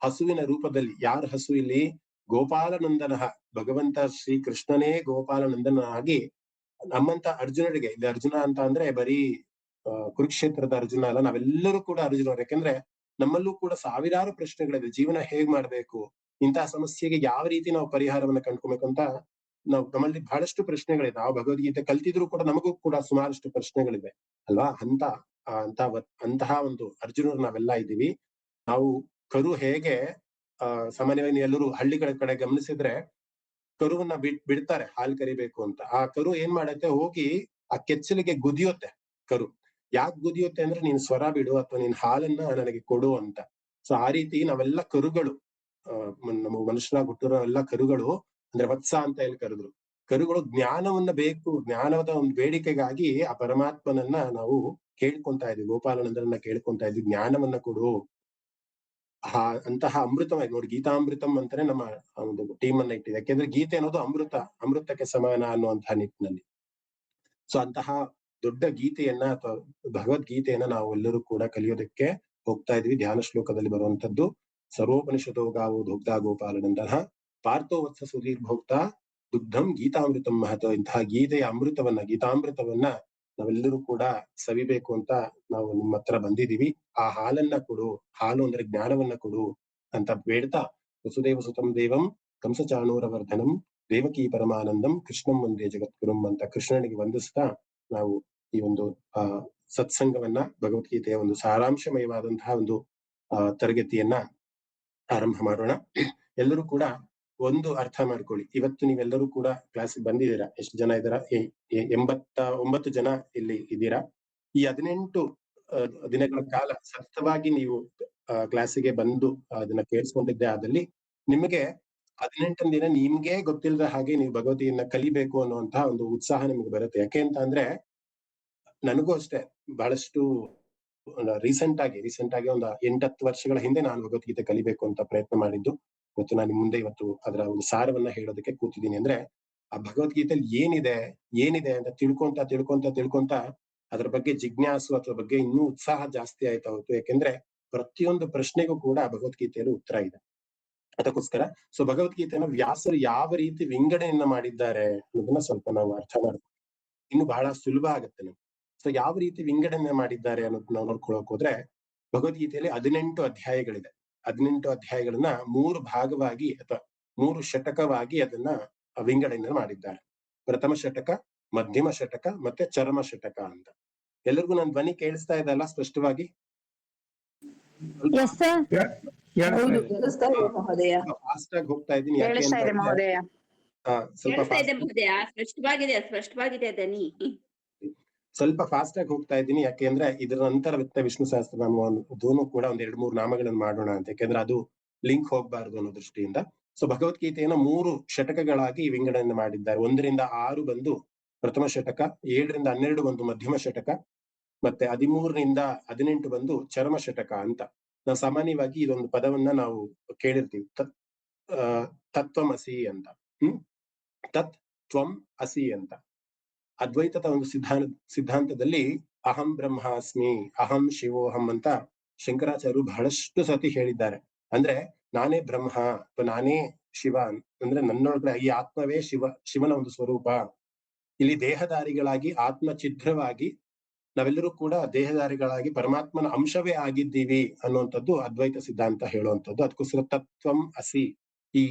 ಹಸುವಿನ ರೂಪದಲ್ಲಿ, ಯಾರ ಹಸು ಇಲ್ಲಿ ಗೋಪಾಲನಂದನ, ಭಗವಂತ ಶ್ರೀ ಕೃಷ್ಣನೇ ಗೋಪಾಲನಂದನಾಗಿ ನಮ್ಮಂತ ಅರ್ಜುನರಿಗೆ, ಇಲ್ಲಿ ಅರ್ಜುನ ಅಂತ ಅಂದ್ರೆ ಬರೀ ಕುರುಕ್ಷೇತ್ರದ ಅರ್ಜುನ ಅಲ್ಲ, ನಾವೆಲ್ಲರೂ ಕೂಡ ಅರ್ಜುನರು. ಯಾಕೆಂದ್ರೆ ನಮ್ಮಲ್ಲೂ ಕೂಡ ಸಾವಿರಾರು ಪ್ರಶ್ನೆಗಳಿದೆ. ಜೀವನ ಹೇಗ್ ಮಾಡ್ಬೇಕು, ಇಂತಹ ಸಮಸ್ಯೆಗೆ ಯಾವ ರೀತಿ ನಾವು ಪರಿಹಾರವನ್ನ ಕಂಡ್ಕೊಬೇಕು ಅಂತ ನಮ್ಮಲ್ಲಿ ಬಹಳಷ್ಟು ಪ್ರಶ್ನೆಗಳಿದೆ. ನಾವು ಭಗವದ್ಗೀತೆ ಕಲ್ತಿದ್ರು ಕೂಡ ನಮಗೂ ಕೂಡ ಸುಮಾರಷ್ಟು ಪ್ರಶ್ನೆಗಳಿವೆ ಅಲ್ವಾ. ಅಂತಹ ಒಂದು ಅರ್ಜುನರು ನಾವೆಲ್ಲ ಇದ್ದೀವಿ. ನಾವು ಕರು ಹೇಗೆ ಸಾಮಾನ್ಯವಾಗಿ ಎಲ್ಲರೂ ಹಳ್ಳಿಗಳ ಕಡೆ ಗಮನಿಸಿದ್ರೆ ಕರುವನ್ನ ಬಿಡ್ತಾರೆ ಹಾಲು ಕರಿಬೇಕು ಅಂತ. ಆ ಕರು ಏನ್ ಮಾಡತ್ತೆ, ಹೋಗಿ ಆ ಕೆಚ್ಚಲಿಗೆ ಗುದಿಯುತ್ತೆ ಕರು. ಯಾಕೆ ಗುದಿಯುತ್ತೆ ಅಂದ್ರೆ ನೀನ್ ಸ್ವರ ಬಿಡು ಅಥವಾ ನೀನ್ ಹಾಲನ್ನ ನನಗೆ ಕೊಡು ಅಂತ. ಸೊ ಆ ರೀತಿ ನಾವೆಲ್ಲ ಕರುಗಳು, ನಮ್ಮ ಮನುಷ್ಯರಾಗಿ ಹುಟ್ಟಿರೋ ಎಲ್ಲ ಕರುಗಳು, ಅಂದ್ರೆ ವತ್ಸ ಅಂತ ಹೇಳಿ ಕರೆದ್ರು. ಕರುಗಳು ಜ್ಞಾನವನ್ನ ಬೇಕು, ಜ್ಞಾನದ ಒಂದು ಬೇಡಿಕೆಗಾಗಿ ಆ ಪರಮಾತ್ಮನನ್ನ ನಾವು ಕೇಳ್ಕೊಂತಾ ಇದ್ವಿ, ಗೋಪಾಲನಂದರನ್ನ ಕೇಳ್ಕೊಂತಾ ಇದ್ವಿ, ಜ್ಞಾನವನ್ನ ಕೊಡು. ಅಂತಹ ಅಮೃತವಾಗಿ ನೋಡಿ, ಗೀತಾಮೃತಂ ಅಂತಾನೆ ನಮ್ಮ ಒಂದು ಟೀಮ್ ಅನ್ನ ಇಟ್ಟಿದೆ. ಯಾಕೆಂದ್ರೆ ಗೀತೆ ಅನ್ನೋದು ಅಮೃತಕ್ಕೆ ಸಮಾನ ಅನ್ನುವಂತಹ ನಿಟ್ಟಿನಲ್ಲಿ. ಸೊ ಅಂತಹ ದೊಡ್ಡ ಗೀತೆಯನ್ನ ಅಥವಾ ಭಗವದ್ಗೀತೆಯನ್ನ ನಾವು ಎಲ್ಲರೂ ಕೂಡ ಕಲಿಯೋದಕ್ಕೆ ಹೋಗ್ತಾ ಇದ್ವಿ. ಧ್ಯಾನ ಶ್ಲೋಕದಲ್ಲಿ ಬರುವಂತದ್ದು ಸರ್ವೋಪನಿಷದೋ ಗಾವೋ ದುಗ್ಧ ಗೋಪಾಲನಂದನ ಪಾರ್ಥೋ ವತ್ಸ ಸುಧೀರ್ ಭೋಕ್ತ ದುಗ್ಧಂ ಗೀತಾಮೃತಂ ಮಹತ. ಇಂತಹ ಗೀತಾಮೃತವನ್ನ ನಾವೆಲ್ಲರೂ ಕೂಡ ಸವಿಬೇಕು ಅಂತ ನಾವು ನಿಮ್ಮ ಹತ್ರ ಬಂದಿದೀವಿ. ಆ ಹಾಲನ್ನ ಕೊಡು, ಹಾಲು ಅಂದ್ರೆ ಜ್ಞಾನವನ್ನ ಕೊಡು ಅಂತ ಬೇಡ್ತಾ, ವಸುದೇವ ಸುತಂ ದೇವಂ ಕಂಸಚಾಣೂರವರ್ಧನಂ ದೇವಕಿ ಪರಮಾನಂದಂ ಕೃಷ್ಣಂ ವಂದೇ ಜಗದ್ಗುರುಂ ಅಂತ ಕೃಷ್ಣನಿಗೆ ವಂದಿಸ್ತಾ ನಾವು ಈ ಒಂದು ಸತ್ಸಂಗವನ್ನ, ಭಗವದ್ಗೀತೆಯ ಒಂದು ಸಾರಾಂಶಮಯವಾದಂತಹ ಒಂದು ತರಗತಿಯನ್ನ ಆರಂಭ ಮಾಡೋಣ. ಎಲ್ಲರೂ ಕೂಡ ಒಂದು ಅರ್ಥ ಮಾಡ್ಕೊಳ್ಳಿ, ಇವತ್ತು ನೀವೆಲ್ಲರೂ ಕೂಡ ಕ್ಲಾಸಿಗೆ ಬಂದಿದ್ದೀರಾ. ಎಷ್ಟು ಜನ ಇದ್ದೀರಾ? 89 ಜನ ಇಲ್ಲಿ ಇದ್ದೀರಾ. ಈ 18 ದಿನಗಳ ಕಾಲ ಸತತವಾಗಿ ನೀವು ಕ್ಲಾಸಿಗೆ ಬಂದು ಅದನ್ನ ಕೇಳಿಸ್ಕೊಂಡಿದ್ದೆ ಆದಲ್ಲಿ ನಿಮಗೆ 18 ದಿನ ನಿಮ್ಗೆ ಗೊತ್ತಿಲ್ಲದ ಹಾಗೆ ನೀವು ಭಗವದ್ಗೀತೆಯನ್ನ ಕಲಿಬೇಕು ಅನ್ನುವಂತಹ ಒಂದು ಉತ್ಸಾಹ ನಿಮ್ಗೆ ಬರುತ್ತೆ. ಯಾಕೆ ಅಂತ ಅಂದ್ರೆ ನನಗೂ ಅಷ್ಟೇ ಬಹಳಷ್ಟು ರೀಸೆಂಟ್ ಆಗಿ ಒಂದು 8-10 ವರ್ಷಗಳ ಹಿಂದೆ ನಾನು ಭಗವದ್ಗೀತೆ ಕಲಿಬೇಕು ಅಂತ ಪ್ರಯತ್ನ ಮಾಡಿದ್ದು. ಇವತ್ತು ನಾನು ಮುಂದೆ ಇವತ್ತು ಅದರ ಒಂದು ಸಾರವನ್ನ ಹೇಳೋದಕ್ಕೆ ಕೂತಿದ್ದೀನಿ. ಅಂದ್ರೆ ಆ ಭಗವದ್ಗೀತೆಯಲ್ಲಿ ಏನಿದೆ ಅಂತ ತಿಳ್ಕೊಂತ ಅದ್ರ ಬಗ್ಗೆ ಜಿಜ್ಞಾಸು ಅಥವಾ ಬಗ್ಗೆ ಇನ್ನೂ ಉತ್ಸಾಹ ಜಾಸ್ತಿ ಆಯ್ತಾ ಹೋಯ್ತು. ಯಾಕೆಂದ್ರೆ ಪ್ರತಿಯೊಂದು ಪ್ರಶ್ನೆಗೂ ಕೂಡ ಭಗವದ್ಗೀತೆಯಲ್ಲಿ ಉತ್ತರ ಇದೆ. ಅದಕ್ಕೋಸ್ಕರ ಸೊ ಭಗವದ್ಗೀತೆಯನ್ನು ವ್ಯಾಸರು ಯಾವ ರೀತಿ ವಿಂಗಡಣೆಯನ್ನ ಮಾಡಿದ್ದಾರೆ ಅನ್ನೋದನ್ನ ಸ್ವಲ್ಪ ನಾವು ಅರ್ಥ ಮಾಡ್ತೀವಿ, ಇನ್ನು ಬಹಳ ಸುಲಭ ಆಗತ್ತೆ ನಮ್ಗೆ. ಸೊ ಯಾವ ರೀತಿ ವಿಂಗಡಣೆ ಮಾಡಿದ್ದಾರೆ ಅನ್ನೋದನ್ನ ನಾವು ನೋಡ್ಕೊಳಕ್ ಹೋದ್ರೆ, ಭಗವದ್ಗೀತೆಯಲ್ಲಿ 18 ಅಧ್ಯಾಯಗಳಿದೆ. 18 ಅಧ್ಯಾಯಗಳನ್ನ 3 ಭಾಗವಾಗಿ ಅಥವಾ 3 ಶತಕವಾಗಿ ಅದನ್ನ ವಿಂಗಡಣೆ ಮಾಡಿದ್ದಾರೆ. ಪ್ರಥಮ ಶತಕ, ಮಧ್ಯಮ ಶತಕ ಮತ್ತೆ ಚರಮ ಶತಕ ಅಂತ. ಎಲ್ಲರಿಗೂ ನನ್ನ ಧ್ವನಿ ಕೇಳಿಸ್ತಾ ಇದೆ ಅಲ್ಲ ಸ್ಪಷ್ಟವಾಗಿ? ಫಾಸ್ಟ್ ಆಗಿ ಹೋಗ್ತಾ ಇದ್ದೀನಿ. ಯಾಕೆ ಅಂತ ಸ್ವಲ್ಪ ಫಾಸ್ಟ್ ಆಗಿ ಹೋಗ್ತಾ ಇದ್ದೀನಿ. ಯಾಕೆಂದ್ರೆ ಇದರ ನಂತರ ವಿಷ್ಣು ಸಹಸ್ರನಾಮವನ್ನು ಕೂಡ ಒಂದ್ 2-3 ನಾಮಗಳನ್ನು ಮಾಡೋಣ ಅಂತ. ಯಾಕೆಂದ್ರೆ ಅದು ಲಿಂಕ್ ಹೋಗ್ಬಾರ್ದು ಅನ್ನೋ ದೃಷ್ಟಿಯಿಂದ. ಸೊ ಭಗವದ್ಗೀತೆಯನ್ನು 3 ಶತಕಗಳಾಗಿ ವಿಂಗಡಣೆ ಮಾಡಿದ್ದಾರೆ. 1ರಿಂದ 6 ಬಂದು ಪ್ರಥಮ ಶತಕ, 7ರಿಂದ 12 ಬಂದು ಮಧ್ಯಮ ಶತಕ, ಮತ್ತೆ 13ರಿಂದ 18 ಬಂದು ಚರಮ ಶತಕ ಅಂತ. ನಾವು ಸಾಮಾನ್ಯವಾಗಿ ಇದೊಂದು ಪದವನ್ನ ನಾವು ಕೇಳಿರ್ತೀವಿ, ತತ್ವಮಸಿ ಅಂತ. ತತ್ ತ್ವಂ ಅಸಿ ಅಂತ. ಅದ್ವೈತದ ಒಂದು ಸಿದ್ಧಾಂತದಲ್ಲಿ ಅಹಂ ಬ್ರಹ್ಮಾಸ್ಮಿ, ಅಹಂ ಶಿವೋಹಂ ಅಂತ ಶಂಕರಾಚಾರ್ಯರು ಬಹಳಷ್ಟು ಸತಿ ಹೇಳಿದ್ದಾರೆ. ಅಂದ್ರೆ ನಾನೇ ಬ್ರಹ್ಮ ಅಥವಾ ನಾನೇ ಶಿವ, ಅಂದ್ರೆ ನನ್ನೊಳಗಡೆ ಈ ಆತ್ಮವೇ ಶಿವನ ಒಂದು ಸ್ವರೂಪ. ಇಲ್ಲಿ ದೇಹಧಾರಿಗಳಾಗಿ ಆತ್ಮ ಛಿದ್ರವಾಗಿ ನಾವೆಲ್ಲರೂ ಕೂಡ ದೇಹಧಾರಿಗಳಾಗಿ ಪರಮಾತ್ಮನ ಅಂಶವೇ ಆಗಿದ್ದೀವಿ ಅನ್ನುವಂಥದ್ದು ಅದ್ವೈತ ಸಿದ್ಧಾಂತ ಹೇಳುವಂಥದ್ದು. ಅದಕ್ಕೋಸ್ಕರ ತತ್ವಂ ಅಸಿ, ಈ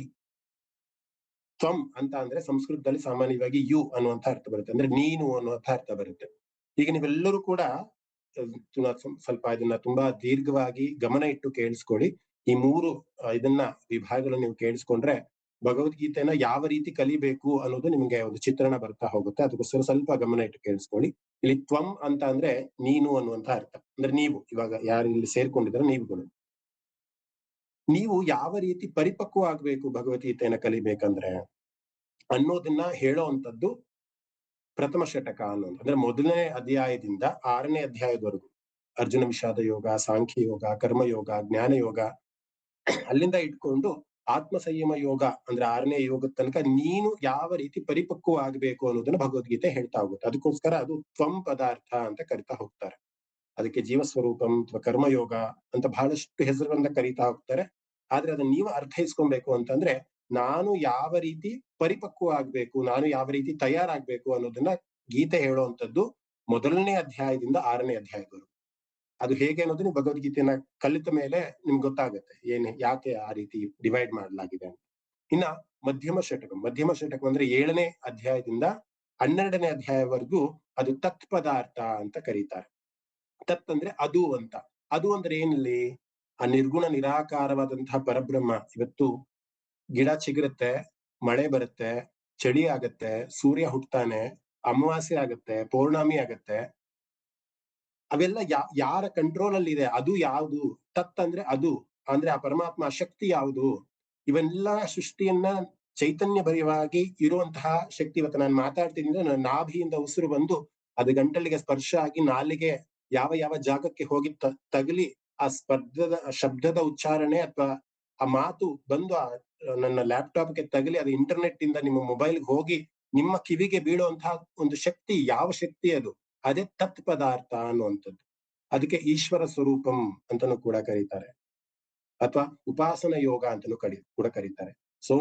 ತ್ವಂ ಅಂತ ಅಂದ್ರೆ ಸಂಸ್ಕೃತದಲ್ಲಿ ಸಾಮಾನ್ಯವಾಗಿ ಯು ಅನ್ನುವಂಥ ಅರ್ಥ ಬರುತ್ತೆ, ಅಂದ್ರೆ ನೀನು ಅನ್ನುವಂಥ ಅರ್ಥ ಬರುತ್ತೆ. ಈಗ ನೀವೆಲ್ಲರೂ ಕೂಡ ಸ್ವಲ್ಪ ಇದನ್ನ ತುಂಬಾ ದೀರ್ಘವಾಗಿ ಗಮನ ಇಟ್ಟು ಕೇಳಿಸ್ಕೊಳ್ಳಿ. ಈ 3 ಇದನ್ನ ವಿಭಾಗಗಳನ್ನ ನೀವು ಕೇಳಿಸ್ಕೊಂಡ್ರೆ ಭಗವದ್ಗೀತೆನ ಯಾವ ರೀತಿ ಕಲಿಬೇಕು ಅನ್ನೋದು ನಿಮ್ಗೆ ಒಂದು ಚಿತ್ರಣ ಬರ್ತಾ ಹೋಗುತ್ತೆ. ಅದಕ್ಕೋಸ್ಕರ ಸ್ವಲ್ಪ ಗಮನ ಇಟ್ಟು ಕೇಳಿಸ್ಕೊಳ್ಳಿ. ಇಲ್ಲಿ ತ್ವಂ ಅಂತ ಅಂದ್ರೆ ನೀನು ಅನ್ನುವಂಥ ಅರ್ಥ, ಅಂದ್ರೆ ನೀವು ಇವಾಗ ಯಾರು ಇಲ್ಲಿ ಸೇರ್ಕೊಂಡಿದ್ರೆ ನೀವು ಯಾವ ರೀತಿ ಪರಿಪಕ್ವ ಆಗ್ಬೇಕು ಭಗವದ್ಗೀತೆಯನ್ನ ಕಲಿಬೇಕಂದ್ರೆ, ಅನ್ನೋದನ್ನ ಹೇಳೋವಂಥದ್ದು ಪ್ರಥಮ ಷಟಕ ಅನ್ನೋದು. ಅಂದ್ರೆ ಮೊದಲನೇ ಅಧ್ಯಾಯದಿಂದ 6ನೇ ಅಧ್ಯಾಯದವರೆಗೂ ಅರ್ಜುನ ವಿಷಾದ ಯೋಗ, ಸಾಂಖ್ಯ ಯೋಗ, ಕರ್ಮಯೋಗ, ಜ್ಞಾನ ಯೋಗ, ಅಲ್ಲಿಂದ ಇಟ್ಕೊಂಡು ಆತ್ಮ ಸಂಯಮ ಯೋಗ ಅಂದ್ರೆ 6ನೇ ಯೋಗದ ತನಕ ನೀನು ಯಾವ ರೀತಿ ಪರಿಪಕ್ವ ಆಗ್ಬೇಕು ಅನ್ನೋದನ್ನ ಭಗವದ್ಗೀತೆ ಹೇಳ್ತಾ ಹೋಗುತ್ತೆ. ಅದಕ್ಕೋಸ್ಕರ ಅದು ತ್ವಂ ಪದಾರ್ಥ ಅಂತ ಕರಿತಾ ಹೋಗ್ತಾರೆ. ಅದಕ್ಕೆ ಜೀವಸ್ವರೂಪಂ ಅಥವಾ ಕರ್ಮಯೋಗ ಅಂತ ಬಹಳಷ್ಟು ಹೆಸರುಗಳನ್ನ ಕರೀತಾ ಹೋಗ್ತಾರೆ. ಆದ್ರೆ ಅದನ್ನ ನೀವು ಅರ್ಥೈಸ್ಕೊಬೇಕು ಅಂತಂದ್ರೆ ನಾನು ಯಾವ ರೀತಿ ಪರಿಪಕ್ವ ಆಗ್ಬೇಕು, ನಾನು ಯಾವ ರೀತಿ ತಯಾರಾಗ್ಬೇಕು ಅನ್ನೋದನ್ನ ಗೀತೆ ಹೇಳುವಂತದ್ದು ಮೊದಲನೇ ಅಧ್ಯಾಯದಿಂದ 6ನೇ ಅಧ್ಯಾಯದವರೆಗೂ. ಅದು ಹೇಗೆ ಅನ್ನೋದು ನೀವು ಭಗವದ್ಗೀತೆಯನ್ನ ಕಲಿತ ಮೇಲೆ ನಿಮ್ಗೆ ಗೊತ್ತಾಗುತ್ತೆ ಯಾಕೆ ಆ ರೀತಿ ಡಿವೈಡ್ ಮಾಡಲಾಗಿದೆ ಅಂತ. ಇನ್ನ ಮಧ್ಯಮ ಷಟಕ ಅಂದ್ರೆ 7ನೇ ಅಧ್ಯಾಯದಿಂದ 12ನೇ ಅಧ್ಯಾಯವರೆಗೂ ಅದು ತತ್ ಪದಾರ್ಥ ಅಂತ ಕರೀತಾರೆ. ತತ್ ಅಂದ್ರೆ ಅದು ಅಂತ. ಅದು ಅಂದ್ರೆ ಏನಿಲ್ಲಿ ಆ ನಿರ್ಗುಣ ನಿರಾಕಾರವಾದಂತಹ ಪರಬ್ರಹ್ಮ. ಇವತ್ತು ಗಿಡ ಚಿಗುರುತ್ತೆ, ಮಳೆ ಬರುತ್ತೆ, ಚಳಿ ಆಗತ್ತೆ, ಸೂರ್ಯ ಹುಟ್ತಾನೆ, ಅಮಾವಾಸ್ಯೆ ಆಗತ್ತೆ, ಪೌರ್ಣಮಿ ಆಗತ್ತೆ, ಅವೆಲ್ಲ ಯಾರ ಕಂಟ್ರೋಲ್ ಅಲ್ಲಿ ಇದೆ? ಅದು ಯಾವುದು? ತತ್ ಅಂದ್ರೆ ಅದು ಅಂದ್ರೆ ಆ ಪರಮಾತ್ಮ ಶಕ್ತಿ ಯಾವುದು? ಇವೆಲ್ಲ ಸೃಷ್ಟಿಯನ್ನ ಚೈತನ್ಯ ಭರಿತವಾಗಿ ಇರುವಂತಹ ಶಕ್ತಿ. ಇವತ್ತು ನಾನು ಮಾತಾಡ್ತೀನಿ ಅಂದ್ರೆ ನನ್ನ ನಾಭಿಯಿಂದ ಉಸಿರು ಬಂದು ಅದು ಗಂಟಲಿಗೆ ಸ್ಪರ್ಶ ಆಗಿ ನಾಲಿಗೆ ಯಾವ ಯಾವ ಜಾಗಕ್ಕೆ ಹೋಗಿ ತಗಲಿ ಆ ಶಬ್ದದ ಉಚ್ಚಾರಣೆ ಅಥವಾ ಆ ಮಾತು ಬಂದು ನನ್ನ ಲ್ಯಾಪ್ಟಾಪ್ಗೆ ತಗಲಿ ಅದು ಇಂಟರ್ನೆಟ್ ಇಂದ ನಿಮ್ಮ ಮೊಬೈಲ್ ಹೋಗಿ ನಿಮ್ಮ ಕಿವಿಗೆ ಬೀಳುವಂತಹ ಒಂದು ಶಕ್ತಿ. ಯಾವ ಶಕ್ತಿ ಅದು? ಅದೇ ತತ್ ಪದಾರ್ಥ ಅನ್ನುವಂಥದ್ದು. ಅದಕ್ಕೆ ಈಶ್ವರ ಸ್ವರೂಪಂ ಅಂತಾನೂ ಕೂಡ ಕರೀತಾರೆ, ಅಥವಾ ಉಪಾಸನ ಯೋಗ ಅಂತಾನೂ ಕೂಡ ಕರೀತಾರೆ. ಸೊ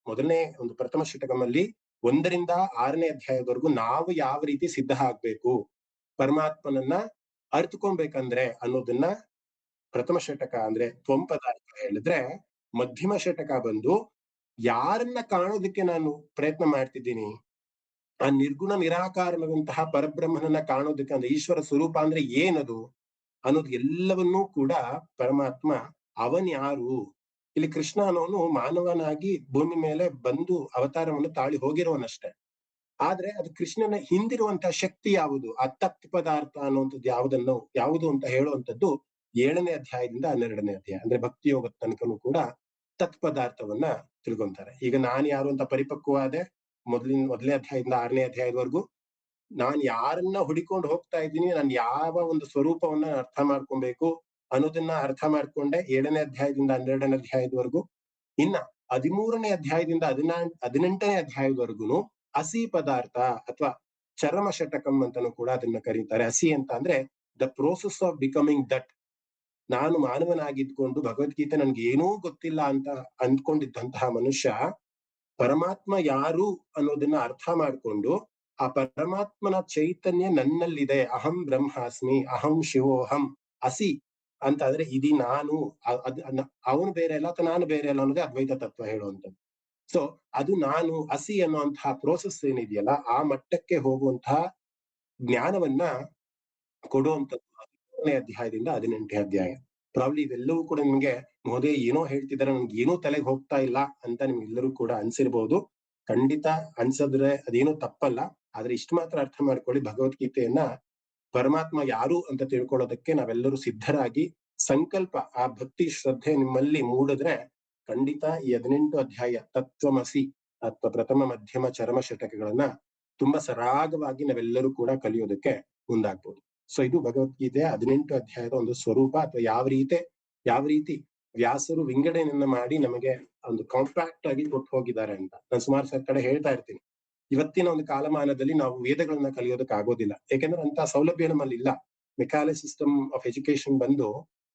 ಮೊದಲನೇ ಒಂದು ಪ್ರಥಮ ಷಟಕದಲ್ಲಿ 1ರಿಂದ 6ನೇ ಅಧ್ಯಾಯದವರೆಗೂ ನಾವು ಯಾವ ರೀತಿ ಸಿದ್ಧ ಆಗ್ಬೇಕು, ಪರಮಾತ್ಮನನ್ನ ಅರ್ಥಕೊಂಡ್ಬೇಕಂದ್ರೆ ಅನ್ನೋದನ್ನ ಪ್ರಥಮ ಷಟಕ ಅಂದ್ರೆ ತ್ವಂ ಪದಾರ್ಥ ಹೇಳಿದ್ರೆ, ಮಧ್ಯಮ ಷಟಕ ಬಂದು ಯಾರನ್ನ ಕಾಣೋದಕ್ಕೆ ನಾನು ಪ್ರಯತ್ನ ಮಾಡ್ತಿದ್ದೀನಿ, ಆ ನಿರ್ಗುಣ ನಿರಾಕಾರವಾದಂತಹ ಪರಬ್ರಹ್ಮನನ್ನ ಕಾಣೋದಕ್ಕೆ, ಅಂದ್ರೆ ಈಶ್ವರ ಸ್ವರೂಪ ಅಂದ್ರೆ ಏನದು ಅನ್ನೋದು ಎಲ್ಲವನ್ನೂ ಕೂಡ ಪರಮಾತ್ಮ ಅವನ್ ಯಾರು. ಇಲ್ಲಿ ಕೃಷ್ಣ ಅನ್ನೋನು ಮಾನವನಾಗಿ ಭೂಮಿ ಮೇಲೆ ಬಂದು ಅವತಾರವನ್ನು ತಾಳಿ ಹೋಗಿರೋನಷ್ಟೇ. ಆದ್ರೆ ಅದು ಕೃಷ್ಣನ ಹಿಂದಿರುವಂತಹ ಶಕ್ತಿ ಯಾವುದು, ಆ ತತ್ ಪದಾರ್ಥ ಅನ್ನುವಂಥದ್ದು ಯಾವುದು ಅಂತ ಹೇಳುವಂಥದ್ದು 7ನೇ ಅಧ್ಯಾಯದಿಂದ 12ನೇ ಅಧ್ಯಾಯ ಅಂದ್ರೆ ಭಕ್ತಿ ಯೋಗದ ತನಕನೂ ಕೂಡ ತತ್ ಪದಾರ್ಥವನ್ನ ತಿಳ್ಕೊಂತಾರೆ. ಈಗ ನಾನ್ ಯಾರು ಅಂತ ಪರಿಪಕ್ವವಾದೆ ಮೊದಲನೇ ಅಧ್ಯಾಯದಿಂದ 6ನೇ ಅಧ್ಯಾಯದವರೆಗೂ ನಾನ್ ಯಾರನ್ನ ಹುಡಿಕೊಂಡು ಹೋಗ್ತಾ ಇದ್ದೀನಿ, ನಾನು ಯಾವ ಒಂದು ಸ್ವರೂಪವನ್ನ ಅರ್ಥ ಮಾಡ್ಕೊಬೇಕು ಅನ್ನೋದನ್ನ ಅರ್ಥ ಮಾಡ್ಕೊಂಡೆ 7ನೇ ಅಧ್ಯಾಯದಿಂದ 12ನೇ ಅಧ್ಯಾಯದವರೆಗೂ. ಇನ್ನ 13ನೇ ಅಧ್ಯಾಯದಿಂದ 18ನೇ ಅಧ್ಯಾಯದವರೆಗೂ ಹಸಿ ಪದಾರ್ಥ ಅಥವಾ ಚರಮ ಷಟಕಂ ಅಂತಾನೂ ಕೂಡ ಅದನ್ನ ಕರೀತಾರೆ. ಹಸಿ ಅಂತ ಅಂದ್ರೆ the process of becoming that. ನಾನು ಮಾನವನಾಗಿದ್ಕೊಂಡು ಭಗವದ್ಗೀತೆ ನನ್ಗೆ ಏನೂ ಗೊತ್ತಿಲ್ಲ ಅಂತ ಅಂದ್ಕೊಂಡಿದ್ದಂತಹ ಮನುಷ್ಯ ಪರಮಾತ್ಮ ಯಾರು ಅನ್ನೋದನ್ನ ಅರ್ಥ ಮಾಡ್ಕೊಂಡು ಆ ಪರಮಾತ್ಮನ ಚೈತನ್ಯ ನನ್ನಲ್ಲಿದೆ, ಅಹಂ ಬ್ರಹ್ಮಾಸ್ಮಿ, ಅಹಂ ಶಿವೋಹಂ ಅಸಿ ಅಂತ ಅಂದ್ರೆ ಇದಿ ನಾನು, ಅವನು ಬೇರೆ ಅಲ್ಲ ಅಥವಾ ನಾನು ಬೇರೆ ಅಲ್ಲ ಅನ್ನೋದೇ ಅದ್ವೈತ ತತ್ವ ಹೇಳುವಂಥದ್ದು. ಸೊ ಅದು ನಾನು ಅಸಿ ಅನ್ನುವಂತಹ ಪ್ರೋಸೆಸ್ ಏನಿದೆಯಲ್ಲ ಆ ಮಟ್ಟಕ್ಕೆ ಹೋಗುವಂತಹ ಜ್ಞಾನವನ್ನ ಕೊಡುವಂಥದ್ದು 13ನೇ ಅಧ್ಯಾಯದಿಂದ 18ನೇ ಅಧ್ಯಾಯ. ಪ್ರಾಬ್ಲಿ ಇವೆಲ್ಲವೂ ಕೂಡ ನಿಮ್ಗೆ ಮಹೋದಯ ಏನೋ ಹೇಳ್ತಿದ್ದಾರೆ, ನನ್ಗೆ ಏನೂ ತಲೆಗೆ ಹೋಗ್ತಾ ಇಲ್ಲ ಅಂತ ನಿಮ್ಗೆಲ್ಲರೂ ಕೂಡ ಅನ್ಸಿರ್ಬಹುದು. ಖಂಡಿತ ಅನ್ಸಿದ್ರೆ ಅದೇನೂ ತಪ್ಪಲ್ಲ. ಆದ್ರೆ ಇಷ್ಟು ಮಾತ್ರ ಅರ್ಥ ಮಾಡ್ಕೊಳ್ಳಿ, ಭಗವದ್ಗೀತೆಯನ್ನ ಪರಮಾತ್ಮ ಯಾರು ಅಂತ ತಿಳ್ಕೊಳ್ಳೋದಕ್ಕೆ ನಾವೆಲ್ಲರೂ ಸಿದ್ಧರಾಗಿ ಸಂಕಲ್ಪ, ಆ ಭಕ್ತಿ ಶ್ರದ್ಧೆ ನಿಮ್ಮಲ್ಲಿ ಮೂಡಿದ್ರೆ ಖಂಡಿತ ಈ 18 ಅಧ್ಯಾಯ ತತ್ವಮಸಿ ಅಥವಾ ಪ್ರಥಮ ಮಧ್ಯಮ ಚರಮ ಷಟಕಗಳನ್ನ ತುಂಬಾ ಸರಾಗವಾಗಿ ನಾವೆಲ್ಲರೂ ಕೂಡ ಕಲಿಯೋದಕ್ಕೆ ಮುಂದಾಗ್ಬೋದು. ಸೊ ಇದು ಭಗವದ್ಗೀತೆಯ 18 ಅಧ್ಯಾಯದ ಒಂದು ಸ್ವರೂಪ, ಅಥವಾ ಯಾವ ರೀತಿ ವ್ಯಾಸರು ವಿಂಗಡಣೆಯನ್ನ ಮಾಡಿ ನಮಗೆ ಒಂದು ಕಾಂಪ್ಯಾಕ್ಟ್ ಆಗಿ ಕೊಟ್ಟು ಹೋಗಿದ್ದಾರೆ ಅಂತ ನಾನು ಸುಮಾರು ಕಡೆ ಹೇಳ್ತಾ ಇರ್ತೀನಿ. ಇವತ್ತಿನ ಒಂದು ಕಾಲಮಾನದಲ್ಲಿ ನಾವು ವೇದಗಳನ್ನ ಕಲಿಯೋದಕ್ಕೆ ಆಗೋದಿಲ್ಲ, ಯಾಕೆಂದ್ರೆ ಅಂತ ಸೌಲಭ್ಯ ನಮ್ಮಲ್ಲಿ ಇಲ್ಲ. ಮೆಕ್ಯಾಲೆ ಸಿಸ್ಟಮ್ ಆಫ್ ಎಜುಕೇಶನ್ ಬಂದು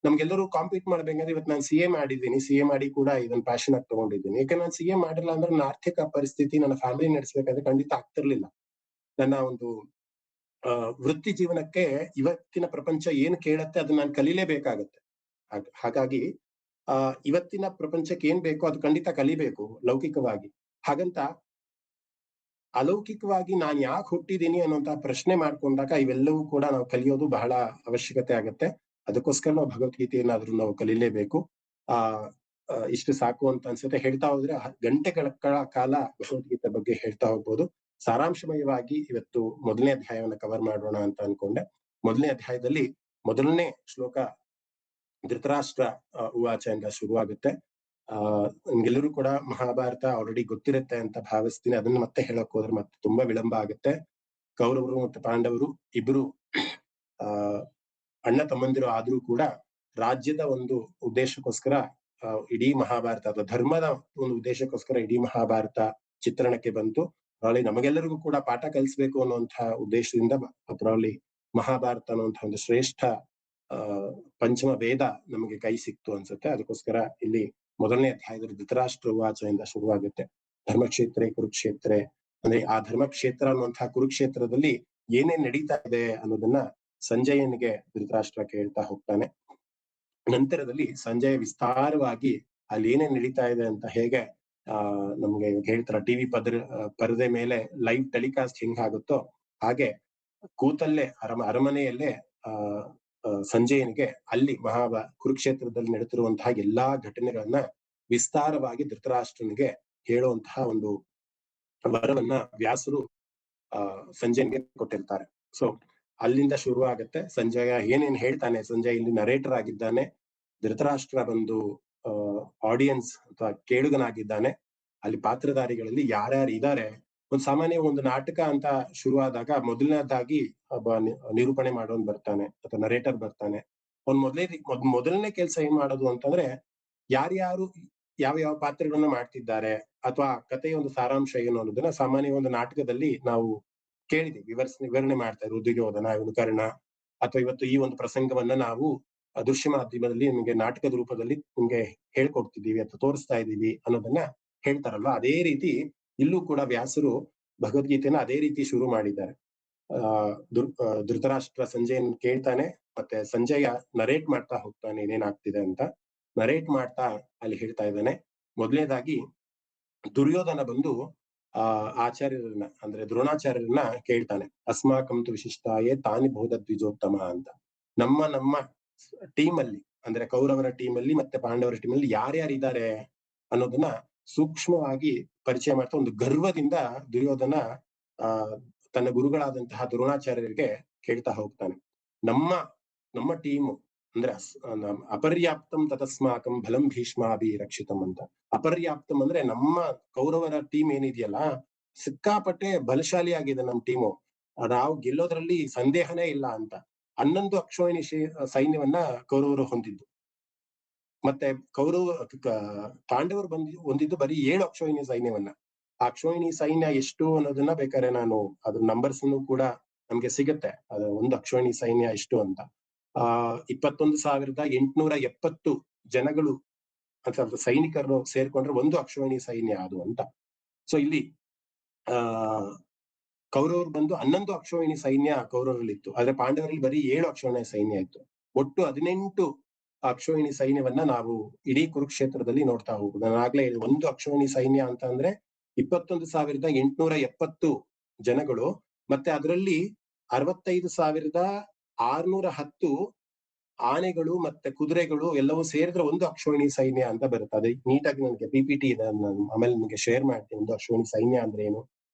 ನಮ್ಗೆಲ್ಲರೂ ಕಾಂಪೀಟ್ ಮಾಡ್ಬೇಕಂದ್ರೆ, ಇವತ್ತು ನಾನು CA ಮಾಡಿದ್ದೀನಿ, CA ಮಾಡಿ ಕೂಡ ಇದನ್ನ ಪ್ಯಾಷನ್ ಆಗಿ ತಗೊಂಡಿದ್ದೀನಿ. ಯಾಕಂದ್ರೆ ನಾನು CA ಮಾಡಿಲ್ಲ ಅಂದ್ರೆ ನನ್ನ ಆರ್ಥಿಕ ಪರಿಸ್ಥಿತಿ, ನನ್ನ ಫ್ಯಾಮಿಲಿ ನಡೆಸಬೇಕಾದ್ರೆ ಖಂಡಿತ ಆಗ್ತಿರ್ಲಿಲ್ಲ. ನನ್ನ ಒಂದು ವೃತ್ತಿ ಜೀವನಕ್ಕೆ ಇವತ್ತಿನ ಪ್ರಪಂಚ ಏನ್ ಕೇಳತ್ತೆ ಅದನ್ನ ನಾನು ಕಲೀಲೇಬೇಕಾಗತ್ತೆ. ಹಾಗಾಗಿ ಇವತ್ತಿನ ಪ್ರಪಂಚಕ್ಕೆ ಏನ್ ಬೇಕೋ ಅದು ಖಂಡಿತ ಕಲಿಬೇಕು ಲೌಕಿಕವಾಗಿ. ಹಾಗಂತ ಅಲೌಕಿಕವಾಗಿ ನಾನ್ ಯಾಕೆ ಹುಟ್ಟಿದೀನಿ ಅನ್ನುವಂತ ಪ್ರಶ್ನೆ ಮಾಡ್ಕೊಂಡಾಗ ಇವೆಲ್ಲವೂ ಕೂಡ ನಾವು ಕಲಿಯೋದು ಬಹಳ ಅವಶ್ಯಕತೆ ಆಗತ್ತೆ. ಅದಕ್ಕೋಸ್ಕರ ನಾವು ಭಗವದ್ಗೀತೆಯನ್ನಾದ್ರೂ ನಾವು ಕಲೀಲೇಬೇಕು. ಇಷ್ಟು ಸಾಕು ಅಂತ ಅನ್ಸುತ್ತೆ. ಹೇಳ್ತಾ ಹೋದ್ರೆ ಗಂಟೆಗಳ ಕಾಲ ಭಗವದ್ಗೀತೆ ಬಗ್ಗೆ ಹೇಳ್ತಾ ಹೋಗ್ಬೋದು. ಸಾರಾಂಶಮಯವಾಗಿ ಇವತ್ತು ಮೊದಲನೇ ಅಧ್ಯಾಯವನ್ನ ಕವರ್ ಮಾಡೋಣ ಅಂತ ಅನ್ಕೊಂಡೆ. ಮೊದಲನೇ ಅಧ್ಯಾಯದಲ್ಲಿ ಮೊದಲನೇ ಶ್ಲೋಕ ಧೃತರಾಷ್ಟ್ರ ಉವಾಚ ಇಂದ ಶುರುವಾಗುತ್ತೆ. ನಿಮ್ಗೆಲ್ಲರೂ ಕೂಡ ಮಹಾಭಾರತ ಆಲ್ರೆಡಿ ಗೊತ್ತಿರುತ್ತೆ ಅಂತ ಭಾವಿಸ್ತೀನಿ. ಅದನ್ನ ಮತ್ತೆ ಹೇಳಕ್ ಹೋದ್ರೆ ಮತ್ತೆ ತುಂಬಾ ವಿಳಂಬ ಆಗುತ್ತೆ. ಕೌರವರು ಮತ್ತು ಪಾಂಡವರು ಇಬ್ರು ಆ ಅಣ್ಣ ತಮ್ಮಂದಿರು ಆದ್ರೂ ಕೂಡ ರಾಜ್ಯದ ಒಂದು ಉದ್ದೇಶಕ್ಕೋಸ್ಕರ ಇಡೀ ಮಹಾಭಾರತ ಅಥವಾ ಧರ್ಮದ ಒಂದು ಉದ್ದೇಶಕ್ಕೋಸ್ಕರ ಇಡೀ ಮಹಾಭಾರತ ಚಿತ್ರಣಕ್ಕೆ ಬಂತು. ಅದರಲ್ಲಿ ನಮಗೆಲ್ಲರಿಗೂ ಕೂಡ ಪಾಠ ಕಲಿಸ್ಬೇಕು ಅನ್ನುವಂತಹ ಉದ್ದೇಶದಿಂದ ಅದರಲ್ಲಿ ಮಹಾಭಾರತ ಅನ್ನುವಂತಹ ಒಂದು ಶ್ರೇಷ್ಠ ಪಂಚಮ ವೇದ ನಮಗೆ ಕೈ ಸಿಕ್ತು ಅನ್ಸುತ್ತೆ. ಅದಕ್ಕೋಸ್ಕರ ಇಲ್ಲಿ ಮೊದಲನೇ ಅಧ್ಯಾಯದಲ್ಲಿ ಧೃತರಾಷ್ಟ್ರ ವಾಚದಿಂದ ಶುರುವಾಗುತ್ತೆ. ಧರ್ಮಕ್ಷೇತ್ರ ಕುರುಕ್ಷೇತ್ರ ಅಂದ್ರೆ ಆ ಧರ್ಮಕ್ಷೇತ್ರ ಅನ್ನುವಂತಹ ಕುರುಕ್ಷೇತ್ರದಲ್ಲಿ ಏನೇನ್ ನಡೀತಾ ಇದೆ ಅನ್ನೋದನ್ನ ಸಂಜಯನಿಗೆ ಧೃತರಾಷ್ಟ್ರ ಕೇಳ್ತಾ ಹೋಗ್ತಾನೆ. ನಂತರದಲ್ಲಿ ಸಂಜಯ ವಿಸ್ತಾರವಾಗಿ ಅಲ್ಲಿ ಏನೇನ್ ನಡೀತಾ ಇದೆ ಅಂತ ಹೇಗೆ ನಮ್ಗೆ ಹೇಳ್ತಾರ ಟಿವಿ ಪರದೆ ಮೇಲೆ ಲೈವ್ ಟೆಲಿಕಾಸ್ಟ್ ಹೆಂಗ್ ಆಗುತ್ತೋ ಹಾಗೆ ಕೂತಲ್ಲೇ ಅರಮನೆಯಲ್ಲೇ ಸಂಜಯನಿಗೆ ಅಲ್ಲಿ ಕುರುಕ್ಷೇತ್ರದಲ್ಲಿ ನಡೆತಿರುವಂತಹ ಎಲ್ಲಾ ಘಟನೆಗಳನ್ನ ವಿಸ್ತಾರವಾಗಿ ಧೃತರಾಷ್ಟ್ರನಿಗೆ ಹೇಳುವಂತಹ ಒಂದು ವರವನ್ನ ವ್ಯಾಸರು ಸಂಜಯನಿಗೆ ಕೊಟ್ಟಿರ್ತಾರೆ. ಸೊ ಅಲ್ಲಿಂದ ಶುರು ಆಗತ್ತೆ. ಸಂಜಯ ಏನೇನ್ ಹೇಳ್ತಾನೆ, ಸಂಜಯ್ ಇಲ್ಲಿ ನರೇಟರ್ ಆಗಿದ್ದಾನೆ, ಧೃತರಾಷ್ಟ್ರ ಬಂದು ಆಡಿಯನ್ಸ್ ಅಥವಾ ಕೇಳುಗನಾಗಿದ್ದಾನೆ. ಅಲ್ಲಿ ಪಾತ್ರಧಾರಿಗಳಲ್ಲಿ ಯಾರ್ಯಾರು ಇದ್ದಾರೆ, ಒಂದು ಸಾಮಾನ್ಯ ಒಂದು ನಾಟಕ ಅಂತ ಶುರುವಾದಾಗ ಮೊದಲನೇದಾಗಿ ಒಬ್ಬ ನಿರೂಪಣೆ ಮಾಡೋನ್ ಬರ್ತಾನೆ ಅಥವಾ ನರೇಟರ್ ಬರ್ತಾನೆ. ಮೊದಲನೇ ಕೆಲಸ ಏನ್ ಮಾಡೋದು ಅಂತಂದ್ರೆ ಯಾರ್ಯಾರು ಯಾವ ಪಾತ್ರಗಳನ್ನ ಮಾಡ್ತಿದ್ದಾರೆ ಅಥವಾ ಕಥೆಯ ಒಂದು ಸಾರಾಂಶ ಏನು ಅನ್ನೋದನ್ನ ಸಾಮಾನ್ಯ ಒಂದು ನಾಟಕದಲ್ಲಿ ನಾವು ಕೇಳಿದೀವಿ, ವಿವರಣೆ ಮಾಡ್ತಾರೆ. ದುರ್ಯೋಧನ, ಇವನು ಕರ್ಣ, ಅಥವಾ ಇವತ್ತು ಈ ಒಂದು ಪ್ರಸಂಗವನ್ನ ನಾವು ದೃಶ್ಯ ಮಾಧ್ಯಮದಲ್ಲಿ ನಿಮ್ಗೆ ನಾಟಕದ ರೂಪದಲ್ಲಿ ನಿಮ್ಗೆ ಹೇಳ್ಕೊಡ್ತಿದ್ದೀವಿ ಅಥವಾ ತೋರಿಸ್ತಾ ಇದ್ದೀವಿ ಅನ್ನೋದನ್ನ ಹೇಳ್ತಾರಲ್ವ. ಅದೇ ರೀತಿ ಇಲ್ಲೂ ಕೂಡ ವ್ಯಾಸರು ಭಗವದ್ಗೀತೆನ ಅದೇ ರೀತಿ ಶುರು ಮಾಡಿದ್ದಾರೆ. ಧೃತರಾಷ್ಟ್ರ ಸಂಜಯನ್ ಕೇಳ್ತಾನೆ, ಮತ್ತೆ ಸಂಜಯ ನರೇಟ್ ಮಾಡ್ತಾ ಹೋಗ್ತಾನೆ ಏನೇನಾಗ್ತಿದೆ ಅಂತ. ನರೇಟ್ ಮಾಡ್ತಾ ಅಲ್ಲಿ ಹೇಳ್ತಾ ಇದ್ದಾನೆ. ಮೊದಲನೇದಾಗಿ ದುರ್ಯೋಧನ ಬಂದು ಆಚಾರ್ಯರನ್ನ ಅಂದ್ರೆ ದ್ರೋಣಾಚಾರ್ಯರನ್ನ ಕೇಳ್ತಾನೆ. ಅಸ್ಮಾಕಂತು ವಿಶಿಷ್ಟಾಯೇ ತಾನಿ ಬಹುಧ ದ್ವಿಜೋತ್ತಮ ಅಂತ. ನಮ್ಮ ಟೀಮ್ ಅಲ್ಲಿ ಅಂದ್ರೆ ಕೌರವರ ಟೀಮ್ ಅಲ್ಲಿ ಮತ್ತೆ ಪಾಂಡವರ ಟೀಮ್ ಅಲ್ಲಿ ಯಾರ್ಯಾರಿದ್ದಾರೆ ಅನ್ನೋದನ್ನ ಸೂಕ್ಷ್ಮವಾಗಿ ಪರಿಚಯ ಮಾಡ್ತಾ ಒಂದು ಗರ್ವದಿಂದ ದುರ್ಯೋಧನ ತನ್ನ ಗುರುಗಳಾದಂತಹ ದ್ರೋಣಾಚಾರ್ಯರಿಗೆ ಕೇಳ್ತಾ ಹೋಗ್ತಾನೆ. ನಮ್ಮ ಟೀಮು ಅಂದ್ರೆ ಅಪರ್ಯಾಪ್ತಂ ತತಸ್ಮಾಕಂ ಬಲಂ ಭೀಷ್ಮಾಭಿ ರಕ್ಷಿತಂ ಅಂತ. ಅಪರ್ಯಾಪ್ತಂ ಅಂದ್ರೆ ನಮ್ಮ ಕೌರವರ ಟೀಮ್ ಏನಿದೆಯಲ್ಲ ಸಿಕ್ಕಾಪಟ್ಟೆ ಬಲಶಾಲಿ ಆಗಿದೆ ನಮ್ಮ ಟೀಮು, ನಾವು ಗೆಲ್ಲೋದ್ರಲ್ಲಿ ಸಂದೇಹನೇ ಇಲ್ಲ ಅಂತ. 11 ಅಕ್ಷೋಹಿಣಿ ಸೈನ್ಯವನ್ನ ಕೌರವರು ಹೊಂದಿದ್ದು, ಮತ್ತೆ ಪಾಂಡವರು ಹೊಂದಿದ್ದು ಬರೀ 7 ಅಕ್ಷೋಹಿಣಿ ಸೈನ್ಯವನ್ನ. ಆ ಅಕ್ಷೋಹಿಣಿ ಸೈನ್ಯ ಎಷ್ಟು ಅನ್ನೋದನ್ನ ಬೇಕಾದ್ರೆ ನಾನು ಅದ್ರ ನಂಬರ್ಸ್ ಕೂಡ ನಮ್ಗೆ ಸಿಗುತ್ತೆ. ಅದು ಒಂದು ಅಕ್ಷೋಹಿಣಿ ಸೈನ್ಯ ಎಷ್ಟು ಅಂತ 21,870 ಜನಗಳು ಅಥವಾ ಸೈನಿಕರು ಸೇರ್ಕೊಂಡ್ರೆ ಒಂದು ಅಕ್ಷೋಹಿಣಿ ಸೈನ್ಯ ಅದು ಅಂತ. ಸೊ ಇಲ್ಲಿ ಕೌರವರು ಬಂದು 11 ಅಕ್ಷೋಹಿಣಿ ಸೈನ್ಯ ಕೌರವರಲ್ಲಿತ್ತು, ಆದ್ರೆ ಪಾಂಡವರಲ್ಲಿ ಬರೀ 7 ಅಕ್ಷೋಹಿಣಿ ಸೈನ್ಯ ಇತ್ತು. ಒಟ್ಟು 18 ಅಕ್ಷೋಹಿಣಿ ಸೈನ್ಯವನ್ನ ನಾವು ಇಡೀ ಕುರುಕ್ಷೇತ್ರದಲ್ಲಿ ನೋಡ್ತಾ ಹೋಗುದು. ನಾನು ಆಗ್ಲೇ ಒಂದು ಅಕ್ಷೋಹಿಣಿ ಸೈನ್ಯ ಅಂತ ಅಂದ್ರೆ 21,870 ಜನಗಳು, ಮತ್ತೆ ಅದರಲ್ಲಿ 65,610 ಆನೆಗಳು ಮತ್ತೆ ಕುದುರೆಗಳು ಎಲ್ಲವೂ ಸೇರಿದ್ರೆ ಒಂದು ಅಕ್ಷೋಹಿಣಿ ಸೈನ್ಯ ಅಂತ ಬರುತ್ತೆ. ಅದೇ ನೀಟಾಗಿ ನನಗೆ PPT ಇದೆ, ನಾನು ಆಮೇಲೆ ನಿಮಗೆ ಶೇರ್ ಮಾಡ್ತೀನಿ. ಒಂದು ಅಕ್ಷೋಹಿಣಿ ಸೈನ್ಯ ಅಂದ್ರೆ ಏನು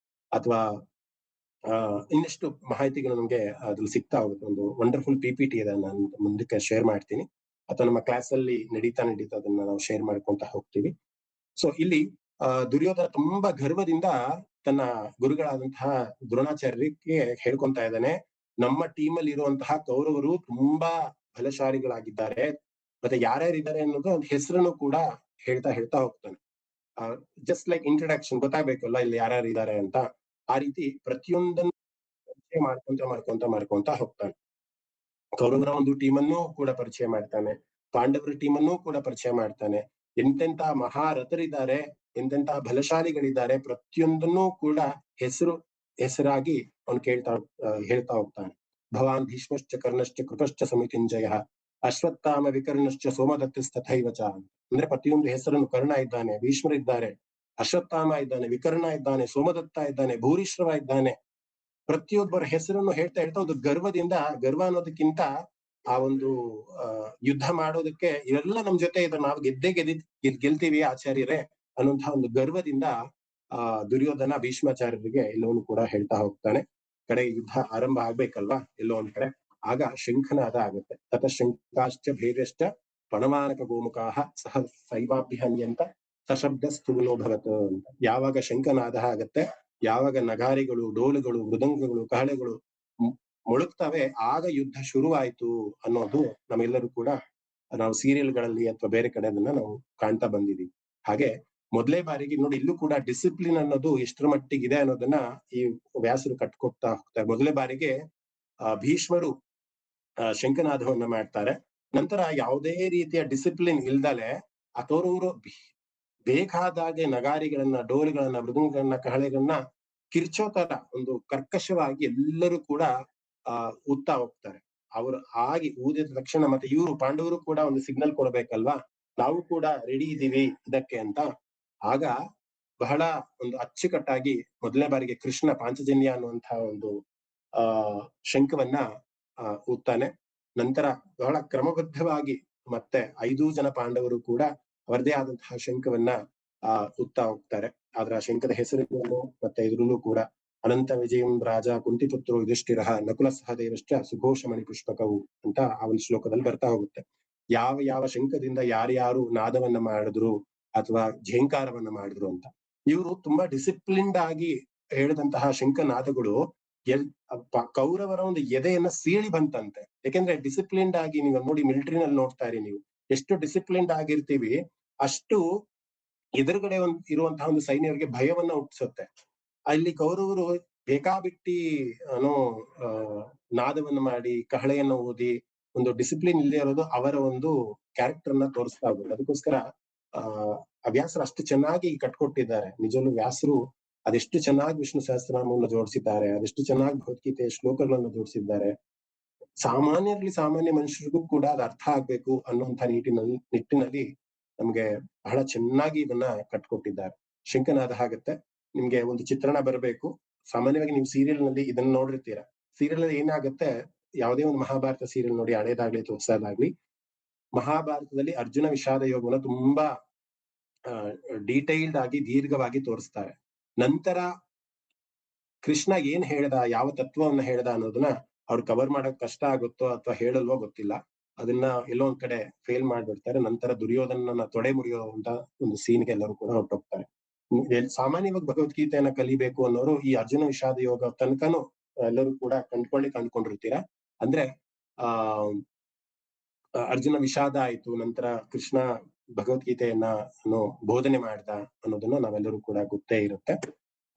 ಅಥವಾ ಇನ್ನಷ್ಟು ಮಾಹಿತಿಗಳು ನಮ್ಗೆ ಅದ್ರಲ್ಲಿ ಸಿಗ್ತಾ ಹೋಗುತ್ತೆ. ಒಂದು ವಂಡರ್ಫುಲ್ PPT ಇದೆ, ನಾನು ಮುಂದಕ್ಕೆ ಶೇರ್ ಮಾಡ್ತೀನಿ ಅಥವಾ ನಮ್ಮ ಕ್ಲಾಸ್ ಅಲ್ಲಿ ನಡೀತಾ ಅದನ್ನ ನಾವು ಶೇರ್ ಮಾಡ್ಕೊಂತ ಹೋಗ್ತೀವಿ. ಸೊ ಇಲ್ಲಿ ದುರ್ಯೋಧನ ತುಂಬಾ ಗರ್ವದಿಂದ ತನ್ನ ಗುರುಗಳಾದಂತಹ ದ್ರೋಣಾಚಾರ್ಯರಿಗೆ ಹೇಳ್ಕೊಂತ ಇದ್ದಾನೆ, ನಮ್ಮ ಟೀಮ್ ಅಲ್ಲಿ ಇರುವಂತಹ ಕೌರವರು ತುಂಬಾ ಬಲಶಾಲಿಗಳಾಗಿದ್ದಾರೆ, ಮತ್ತೆ ಯಾರ್ಯಾರಿದ್ದಾರೆ ಅನ್ನೋದು ಒಂದು ಹೆಸರನ್ನು ಕೂಡ ಹೇಳ್ತಾ ಹೋಗ್ತಾನೆ. ಜಸ್ಟ್ ಲೈಕ್ ಇಂಟ್ರಡಕ್ಷನ್ ಗೊತ್ತಾಗ್ಬೇಕಲ್ಲ ಇಲ್ಲಿ ಯಾರ್ಯಾರು ಇದ್ದಾರೆ ಅಂತ. ಆ ರೀತಿ ಪ್ರತಿಯೊಂದನ್ನು ಪರಿಚಯ ಮಾಡ್ಕೊಂತ ಹೋಗ್ತಾನೆ. ಕೌರವರ ಒಂದು ಟೀಮನ್ನು ಕೂಡ ಪರಿಚಯ ಮಾಡ್ತಾನೆ, ಪಾಂಡವರ ಟೀಮನ್ನು ಕೂಡ ಪರಿಚಯ ಮಾಡ್ತಾನೆ. ಎಂತೆಂತ ಮಹಾರಥರಿದ್ದಾರೆ, ಎಂತೆಂತ ಬಲಶಾಲಿಗಳಿದ್ದಾರೆ, ಪ್ರತಿಯೊಂದನ್ನು ಕೂಡ ಹೆಸರಾಗಿ ಅವನು ಹೇಳ್ತಾ ಹೋಗ್ತಾನೆ. ಭವಾನ್ ಭೀಷ್ಮಶ್ಚ ಕರ್ಣಶ್ಚ ಕೃಪಶ್ಚ ಸಮಿತಿಂಜಯ ಅಶ್ವತ್ಥಾಮ ವಿಕರ್ಣಶ್ಚ ಸೋಮದತ್ತಸ್ತಥೈವ ಚ. ಅಂದ್ರೆ ಪ್ರತಿಯೊಂದು ಹೆಸರನ್ನು ಕರ್ಣ ಇದ್ದಾನೆ, ಭೀಷ್ಮರ ಇದ್ದಾರೆ, ಅಶ್ವತ್ಥಾಮ ಇದ್ದಾನೆ, ವಿಕರ್ಣ ಇದ್ದಾನೆ, ಸೋಮದತ್ತ ಇದ್ದಾನೆ, ಭೂರಿಶ್ರವ ಇದ್ದಾನೆ. ಪ್ರತಿಯೊಬ್ಬರ ಹೆಸರನ್ನು ಹೇಳ್ತಾ ಒಂದು ಗರ್ವ ಅನ್ನೋದಕ್ಕಿಂತ ಆ ಒಂದು ಯುದ್ಧ ಮಾಡೋದಕ್ಕೆ ಇವೆಲ್ಲ ನಮ್ ಜೊತೆ ಇದ್ರೆ ನಾವು ಗೆಲ್ತೀವಿ ಆಚಾರ್ಯರೇ ಅನ್ನುವಂತಹ ಒಂದು ಗರ್ವದಿಂದ ದುರ್ಯೋಧನ ಭೀಷ್ಮಾಚಾರ್ಯರಿಗೆ ಎಲ್ಲವನ್ನೂ ಕೂಡ ಹೇಳ್ತಾ ಹೋಗ್ತಾನೆ. ಕಡೆ ಯುದ್ಧ ಆರಂಭ ಆಗ್ಬೇಕಲ್ವಾ ಎಲ್ಲೋ ಒಂದ್ ಕಡೆ, ಆಗ ಶಂಖನಾದ ಆಗುತ್ತೆ. ತತ ಶಂಖಾಶ್ಚ ಭೇದಶ್ಚ ಪಣಮಾನಕ ಗೋಮುಖಾಹ ಸಹ ಸೈವಾಭ್ಯಹನ್ಯಂತ ಸಶಬ್ದ ಸ್ಥೂಲೋ ಭವತ್ ಅಂತ. ಯಾವಾಗ ಶಂಖನಾದ ಆಗತ್ತೆ, ಯಾವಾಗ ನಗಾರಿಗಳು, ಡೋಲುಗಳು, ಮೃದಂಗಗಳು, ಕಹಳೆಗಳು ಮೊಳಗ್ತವೆ, ಆಗ ಯುದ್ಧ ಶುರುವಾಯ್ತು ಅನ್ನೋದು ನಮ್ಮೆಲ್ಲರೂ ಕೂಡ ನಾವು ಸೀರಿಯಲ್ಗಳಲ್ಲಿ ಅಥವಾ ಬೇರೆ ಕಡೆ ಅದನ್ನ ನಾವು ಕಾಣ್ತಾ ಬಂದಿದೀವಿ. ಹಾಗೆ ಮೊದಲೇ ಬಾರಿಗೆ ನೋಡಿ, ಇಲ್ಲೂ ಕೂಡ ಡಿಸಿಪ್ಲಿನ್ ಅನ್ನೋದು ಎಷ್ಟರ ಮಟ್ಟಿಗಿದೆ ಅನ್ನೋದನ್ನ ಈ ವ್ಯಾಸರು ಕಟ್ಕೊಡ್ತಾ ಹೋಗ್ತಾರೆ. ಮೊದಲೇ ಬಾರಿಗೆ ಭೀಷ್ಮರು ಶಂಖನಾದವನ್ನ ಮಾಡ್ತಾರೆ. ನಂತರ ಯಾವುದೇ ರೀತಿಯ ಡಿಸಿಪ್ಲಿನ್ ಇಲ್ದಲೆ ಆ ಕೌರವರು ಬೇಕಾದಾಗೆ ನಗಾರಿಗಳನ್ನ, ಡೋಲುಗಳನ್ನ, ಮೃದಂಗಗಳನ್ನ, ಕಹಳೆಗಳನ್ನ ಕಿರ್ಚೋ ತರ ಒಂದು ಕರ್ಕಶವಾಗಿ ಎಲ್ಲರೂ ಕೂಡ ಊದ್ತಾ ಹೋಗ್ತಾರೆ. ಅವರು ಆಗಿ ಊದಿದ ತಕ್ಷಣ ಮತ್ತೆ ಇವರು ಪಾಂಡವರು ಕೂಡ ಒಂದು ಸಿಗ್ನಲ್ ಕೊಡ್ಬೇಕಲ್ವಾ, ನಾವು ಕೂಡ ರೆಡಿ ಇದೀವಿ ಇದಕ್ಕೆ ಅಂತ. ಆಗ ಬಹಳ ಒಂದು ಅಚ್ಚುಕಟ್ಟಾಗಿ ಮೊದಲನೇ ಬಾರಿಗೆ ಕೃಷ್ಣ ಪಾಂಚಜನ್ಯ ಅನ್ನುವಂತಹ ಒಂದು ಶಂಖವನ್ನ ಊದ್ತಾನೆ. ನಂತರ ಬಹಳ ಕ್ರಮಬದ್ಧವಾಗಿ ಮತ್ತೆ 5 ಜನ ಪಾಂಡವರು ಕೂಡ ಅವರದೇ ಆದಂತಹ ಶಂಖವನ್ನ ಊದ್ತಾ ಹೋಗ್ತಾರೆ. ಆದ್ರ ಆ ಶಂಖದ ಹೆಸರುಗಳನ್ನು ಮತ್ತೆ ಇದ್ರಲ್ಲೂ ಕೂಡ ಅನಂತ ವಿಜಯಂ ರಾಜ ಕುಂತಿಪುತ್ರೋ ಯುಧಿಷ್ಠಿರ ನಕುಲ ಸಹದೇವಶ್ಚ ಸುಘೋಷಮಣಿ ಪುಷ್ಪಕವು ಅಂತ ಆ ಒಂದು ಶ್ಲೋಕದಲ್ಲಿ ಬರ್ತಾ ಹೋಗುತ್ತೆ. ಯಾವ ಯಾವ ಶಂಖದಿಂದ ಯಾರ್ಯಾರು ನಾದವನ್ನ ಮಾಡಿದ್ರು ಅಥವಾ ಝೇಂಕಾರವನ್ನ ಮಾಡಿದ್ರು ಅಂತ. ಇವರು ತುಂಬಾ ಡಿಸಿಪ್ಲಿನ್ಡ್ ಆಗಿ ಹೇಳಿದಂತಹ ಶಂಖನಾದಗಳು ಕೌರವರ ಒಂದು ಎದೆಯನ್ನ ಸೀಳಿ ಬಂತಂತೆ. ಯಾಕೆಂದ್ರೆ ಡಿಸಿಪ್ಲಿನ್ಡ್ ಆಗಿ, ನೀವು ನೋಡಿ ಮಿಲಿಟರಿನಲ್ಲಿ ನೋಡ್ತಾ ಇರಿ ನೀವು, ಎಷ್ಟು ಡಿಸಿಪ್ಲಿನ್ಡ್ ಆಗಿರ್ತೀವಿ ಅಷ್ಟು ಎದುರುಗಡೆ ಇರುವಂತಹ ಒಂದು ಸೈನ್ಯರಿಗೆ ಭಯವನ್ನ ಹುಟ್ಟಿಸುತ್ತೆ. ಅಲ್ಲಿ ಕೌರವರು ಬೇಕಾಬಿಟ್ಟಿ ನಾದವನ್ನು ಮಾಡಿ, ಕಹಳೆಯನ್ನ ಓದಿ, ಒಂದು ಡಿಸಿಪ್ಲಿನ್ ಇಲ್ಲದೆ ಇರೋದು ಅವರ ಒಂದು ಕ್ಯಾರೆಕ್ಟರ್ ನ ತೋರಿಸ್ತಾ ಹೋಗುತ್ತೆ. ಅದಕ್ಕೋಸ್ಕರ ವ್ಯಾಸರು ಅಷ್ಟು ಚೆನ್ನಾಗಿ ಕಟ್ಕೊಟ್ಟಿದ್ದಾರೆ. ನಿಜವಲ್ಲೂ ವ್ಯಾಸರು ಅದೆಷ್ಟು ಚೆನ್ನಾಗಿ ವಿಷ್ಣು ಸಹಸ್ರನಾಮವನ್ನು ಜೋಡಿಸಿದ್ದಾರೆ, ಅದೆಷ್ಟು ಚೆನ್ನಾಗಿ ಭಗವದ್ಗೀತೆಯ ಶ್ಲೋಕಗಳನ್ನು ಜೋಡಿಸಿದ್ದಾರೆ. ಸಾಮಾನ್ಯ ಮನುಷ್ಯರಿಗೂ ಕೂಡ ಅದು ಅರ್ಥ ಆಗ್ಬೇಕು ಅನ್ನುವಂಥ ನಿಟ್ಟಿನಲ್ಲಿ ನಮ್ಗೆ ಬಹಳ ಚೆನ್ನಾಗಿ ಇದನ್ನ ಕಟ್ಕೊಟ್ಟಿದ್ದಾರೆ. ಶಂಖನಾದ ಆಗತ್ತೆ, ನಿಮ್ಗೆ ಒಂದು ಚಿತ್ರಣ ಬರಬೇಕು. ಸಾಮಾನ್ಯವಾಗಿ ನೀವು ಸೀರಿಯಲ್ ನಲ್ಲಿ ಇದನ್ನ ನೋಡಿರ್ತೀರಾ. ಸೀರಿಯಲ್ ನಲ್ಲಿ ಏನಾಗುತ್ತೆ, ಯಾವುದೇ ಒಂದು ಮಹಾಭಾರತ ಸೀರಿಯಲ್ ನೋಡಿ, ಹಳೇದಾಗ್ಲಿ ಅಥವಾ ಹೊಸದಾಗ್ಲಿ, ಮಹಾಭಾರತದಲ್ಲಿ ಅರ್ಜುನ ವಿಷಾದ ಯೋಗವನ್ನ ತುಂಬಾ ಡೀಟೈಲ್ಡ್ ಆಗಿ ದೀರ್ಘವಾಗಿ ತೋರಿಸ್ತಾರೆ. ನಂತರ ಕೃಷ್ಣ ಏನ್ ಹೇಳ್ದ, ಯಾವ ತತ್ವವನ್ನ ಹೇಳ್ದ ಅನ್ನೋದನ್ನ ಅವ್ರು ಕವರ್ ಮಾಡಕ್ ಕಷ್ಟ ಆಗುತ್ತೋ ಅಥವಾ ಹೇಳಲ್ವೋ ಗೊತ್ತಿಲ್ಲ. ಅದನ್ನ ಎಲ್ಲೋ ಒಂದ್ ಕಡೆ ಫೇಲ್ ಮಾಡ್ಬಿಡ್ತಾರೆ. ನಂತರ ದುರ್ಯೋಧನನ ತೊಡೆ ಮುರಿಯುವಂತ ಒಂದು ಸೀನ್ಗೆ ಎಲ್ಲರೂ ಕೂಡ ಹೊರಟೋಗ್ತಾರೆ. ಸಾಮಾನ್ಯವಾಗಿ ಭಗವದ್ಗೀತೆಯನ್ನ ಕಲಿಬೇಕು ಅನ್ನೋರು ಈ ಅರ್ಜುನ ವಿಷಾದ ಯೋಗ ತನಕನೂ ಎಲ್ಲರೂ ಕೂಡ ಕಂಡ್ಕೊಂಡಿರ್ತೀರಾ. ಅಂದ್ರೆ ಅರ್ಜುನ ವಿಷಾದ ಆಯ್ತು, ನಂತರ ಕೃಷ್ಣ ಭಗವದ್ಗೀತೆಯನ್ನ ಬೋಧನೆ ಮಾಡ್ದ ಅನ್ನೋದನ್ನ ನಾವೆಲ್ಲರೂ ಕೂಡ ಗೊತ್ತೇ ಇರುತ್ತೆ.